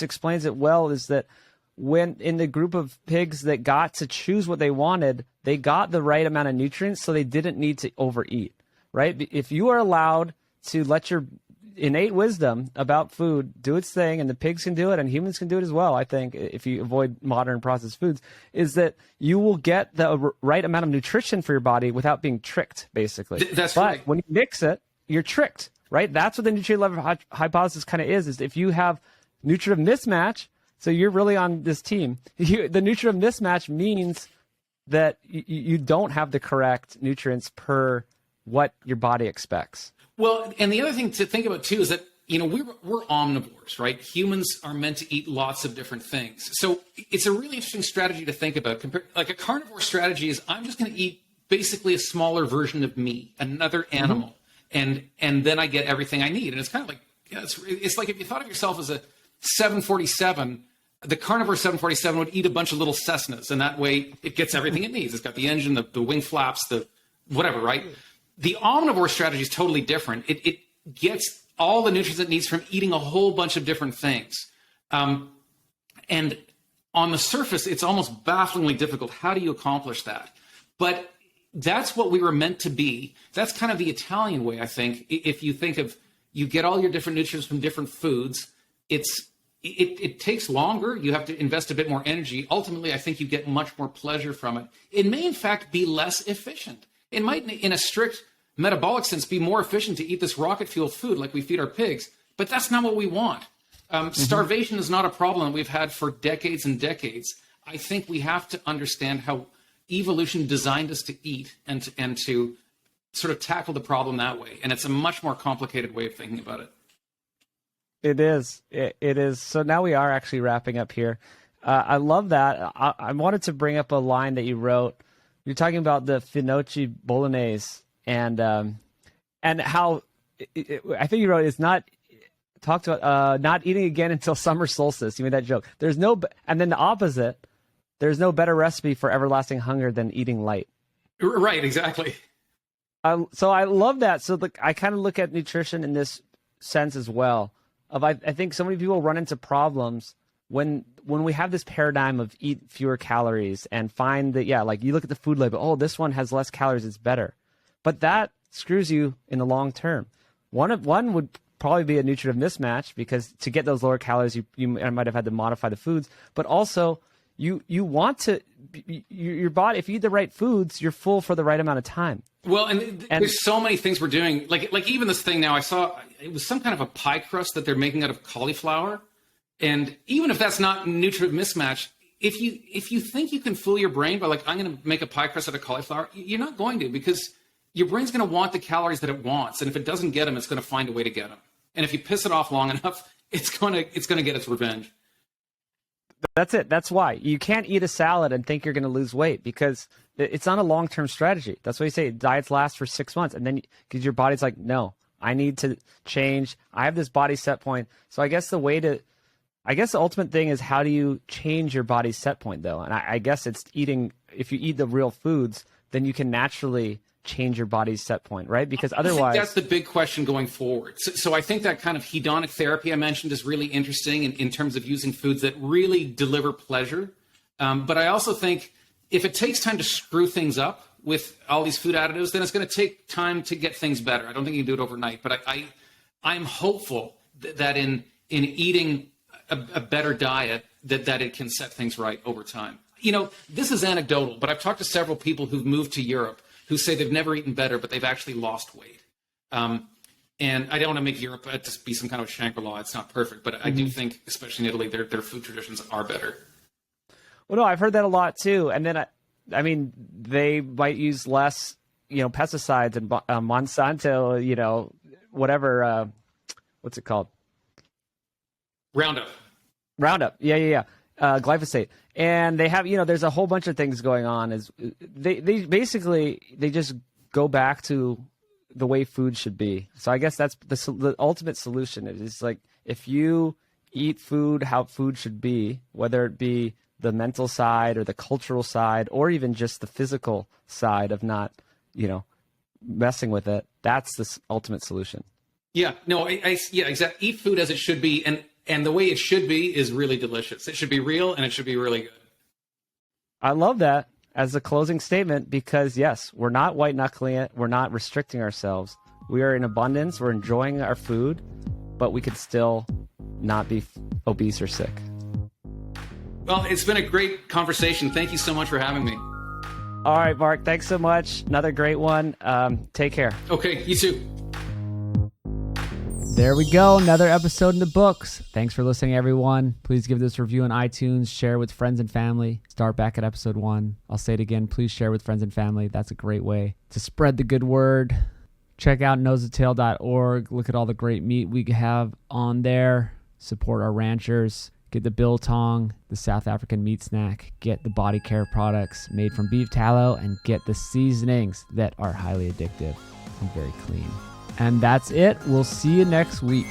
explains it well, is that when in the group of pigs that got to choose what they wanted, they got the right amount of nutrients, so they didn't need to overeat, right? If you are allowed to let your innate wisdom about food do its thing, and the pigs can do it and humans can do it as well, I think, if you avoid modern processed foods, is that you will get the right amount of nutrition for your body without being tricked, basically. That's right. But when you mix it, you're tricked, right? That's what the nutrient leverage hypothesis kind of is if you have nutritive mismatch, so you're really on this team. The nutritive mismatch means that you don't have the correct nutrients per what your body expects. Well, and the other thing to think about too is that, we're omnivores, right? Humans are meant to eat lots of different things. So it's a really interesting strategy to think about. Like a carnivore strategy is, I'm just going to eat basically a smaller version of me, another animal, and then I get everything I need. And it's kind of like, it's like if you thought of yourself as a 747, the carnivore 747 would eat a bunch of little Cessnas, and that way it gets everything it needs. It's got the engine, the wing flaps, the whatever, right? The omnivore strategy is totally different. It gets all the nutrients it needs from eating a whole bunch of different things. And on the surface, it's almost bafflingly difficult. How do you accomplish that? But that's what we were meant to be. That's kind of the Italian way, I think. If you think of, you get all your different nutrients from different foods, it takes longer. You have to invest a bit more energy. Ultimately, I think you get much more pleasure from it. It may, in fact, be less efficient. It might, in a strict metabolic sense, be more efficient to eat this rocket fuel food like we feed our pigs, but that's not what we want. Starvation is not a problem that we've had for decades and decades. I think we have to understand how evolution designed us to eat and to sort of tackle the problem that way. And it's a much more complicated way of thinking about it. It is. It is. So now we are actually wrapping up here. I love that. I wanted to bring up a line that you wrote. You're talking about the finocchi bolognese and how I think you wrote it's not talked about not eating again until summer solstice. You made that joke. And then the opposite. There's no better recipe for everlasting hunger than eating light. Right. Exactly. So I love that. So I kind of look at nutrition in this sense as well. I think so many people run into problems when we have this paradigm of eat fewer calories and find that, like you look at the food label, oh, this one has less calories, it's better. But that screws you in the long term. One would probably be a nutritive mismatch because to get those lower calories, you might have had to modify the foods, but also you want to, your body, if you eat the right foods, you're full for the right amount of time. Well, and there's so many things we're doing. Like even this thing now, I saw it was some kind of a pie crust that they're making out of cauliflower. And even if that's not nutritive mismatch, if you think you can fool your brain by like, I'm going to make a pie crust out of cauliflower, you're not going to, because your brain's going to want the calories that it wants. And if it doesn't get them, it's going to find a way to get them. And if you piss it off long enough, it's going to get its revenge. That's it. That's why you can't eat a salad and think you're going to lose weight, because it's not a long-term strategy. That's why you say diets last for 6 months. And then because your body's like, no, I need to change. I have this body set point. So I guess the ultimate thing is, how do you change your body's set point though? And I guess it's eating. If you eat the real foods, then you can naturally change your body's set point, right? Because otherwise, I think that's the big question going forward. So I think that kind of hedonic therapy I mentioned is really interesting in terms of using foods that really deliver pleasure. But I also think if it takes time to screw things up with all these food additives, then it's going to take time to get things better. I don't think you can do it overnight, but I'm hopeful that in eating a better diet, that it can set things right over time. You know, this is anecdotal, but I've talked to several people who've moved to Europe who say they've never eaten better, but they've actually lost weight. And I don't want to make Europe just be some kind of Shangri-La. It's not perfect, but I do think, especially in Italy, their food traditions are better. Well, no, I've heard that a lot too. And then, I mean, they might use less, pesticides and Monsanto, whatever, what's it called? Roundup. Yeah. Glyphosate. And they have, there's a whole bunch of things going on. Is they basically just go back to the way food should be. So I guess that's the ultimate solution. It's like, if you eat food how food should be, whether it be the mental side or the cultural side, or even just the physical side of not, messing with it, that's the ultimate solution. Yeah, no, yeah, exactly. Eat food as it should be. And the way it should be is really delicious. It should be real, and it should be really good. I love that as a closing statement, because yes, we're not white knuckling it. We're not restricting ourselves. We are in abundance. We're enjoying our food, but we could still not be obese or sick. Well, it's been a great conversation. Thank you so much for having me. All right, Mark, thanks so much. Another great one. Take care. Okay, you too. There we go. Another episode in the books. Thanks for listening, everyone. Please give this review on iTunes. Share with friends and family. Start back at episode 1. I'll say it again. Please share with friends and family. That's a great way to spread the good word. Check out nosetail.org. Look at all the great meat we have on there. Support our ranchers. Get the biltong, the South African meat snack. Get the body care products made from beef tallow. And get the seasonings that are highly addictive and very clean. And that's it. We'll see you next week.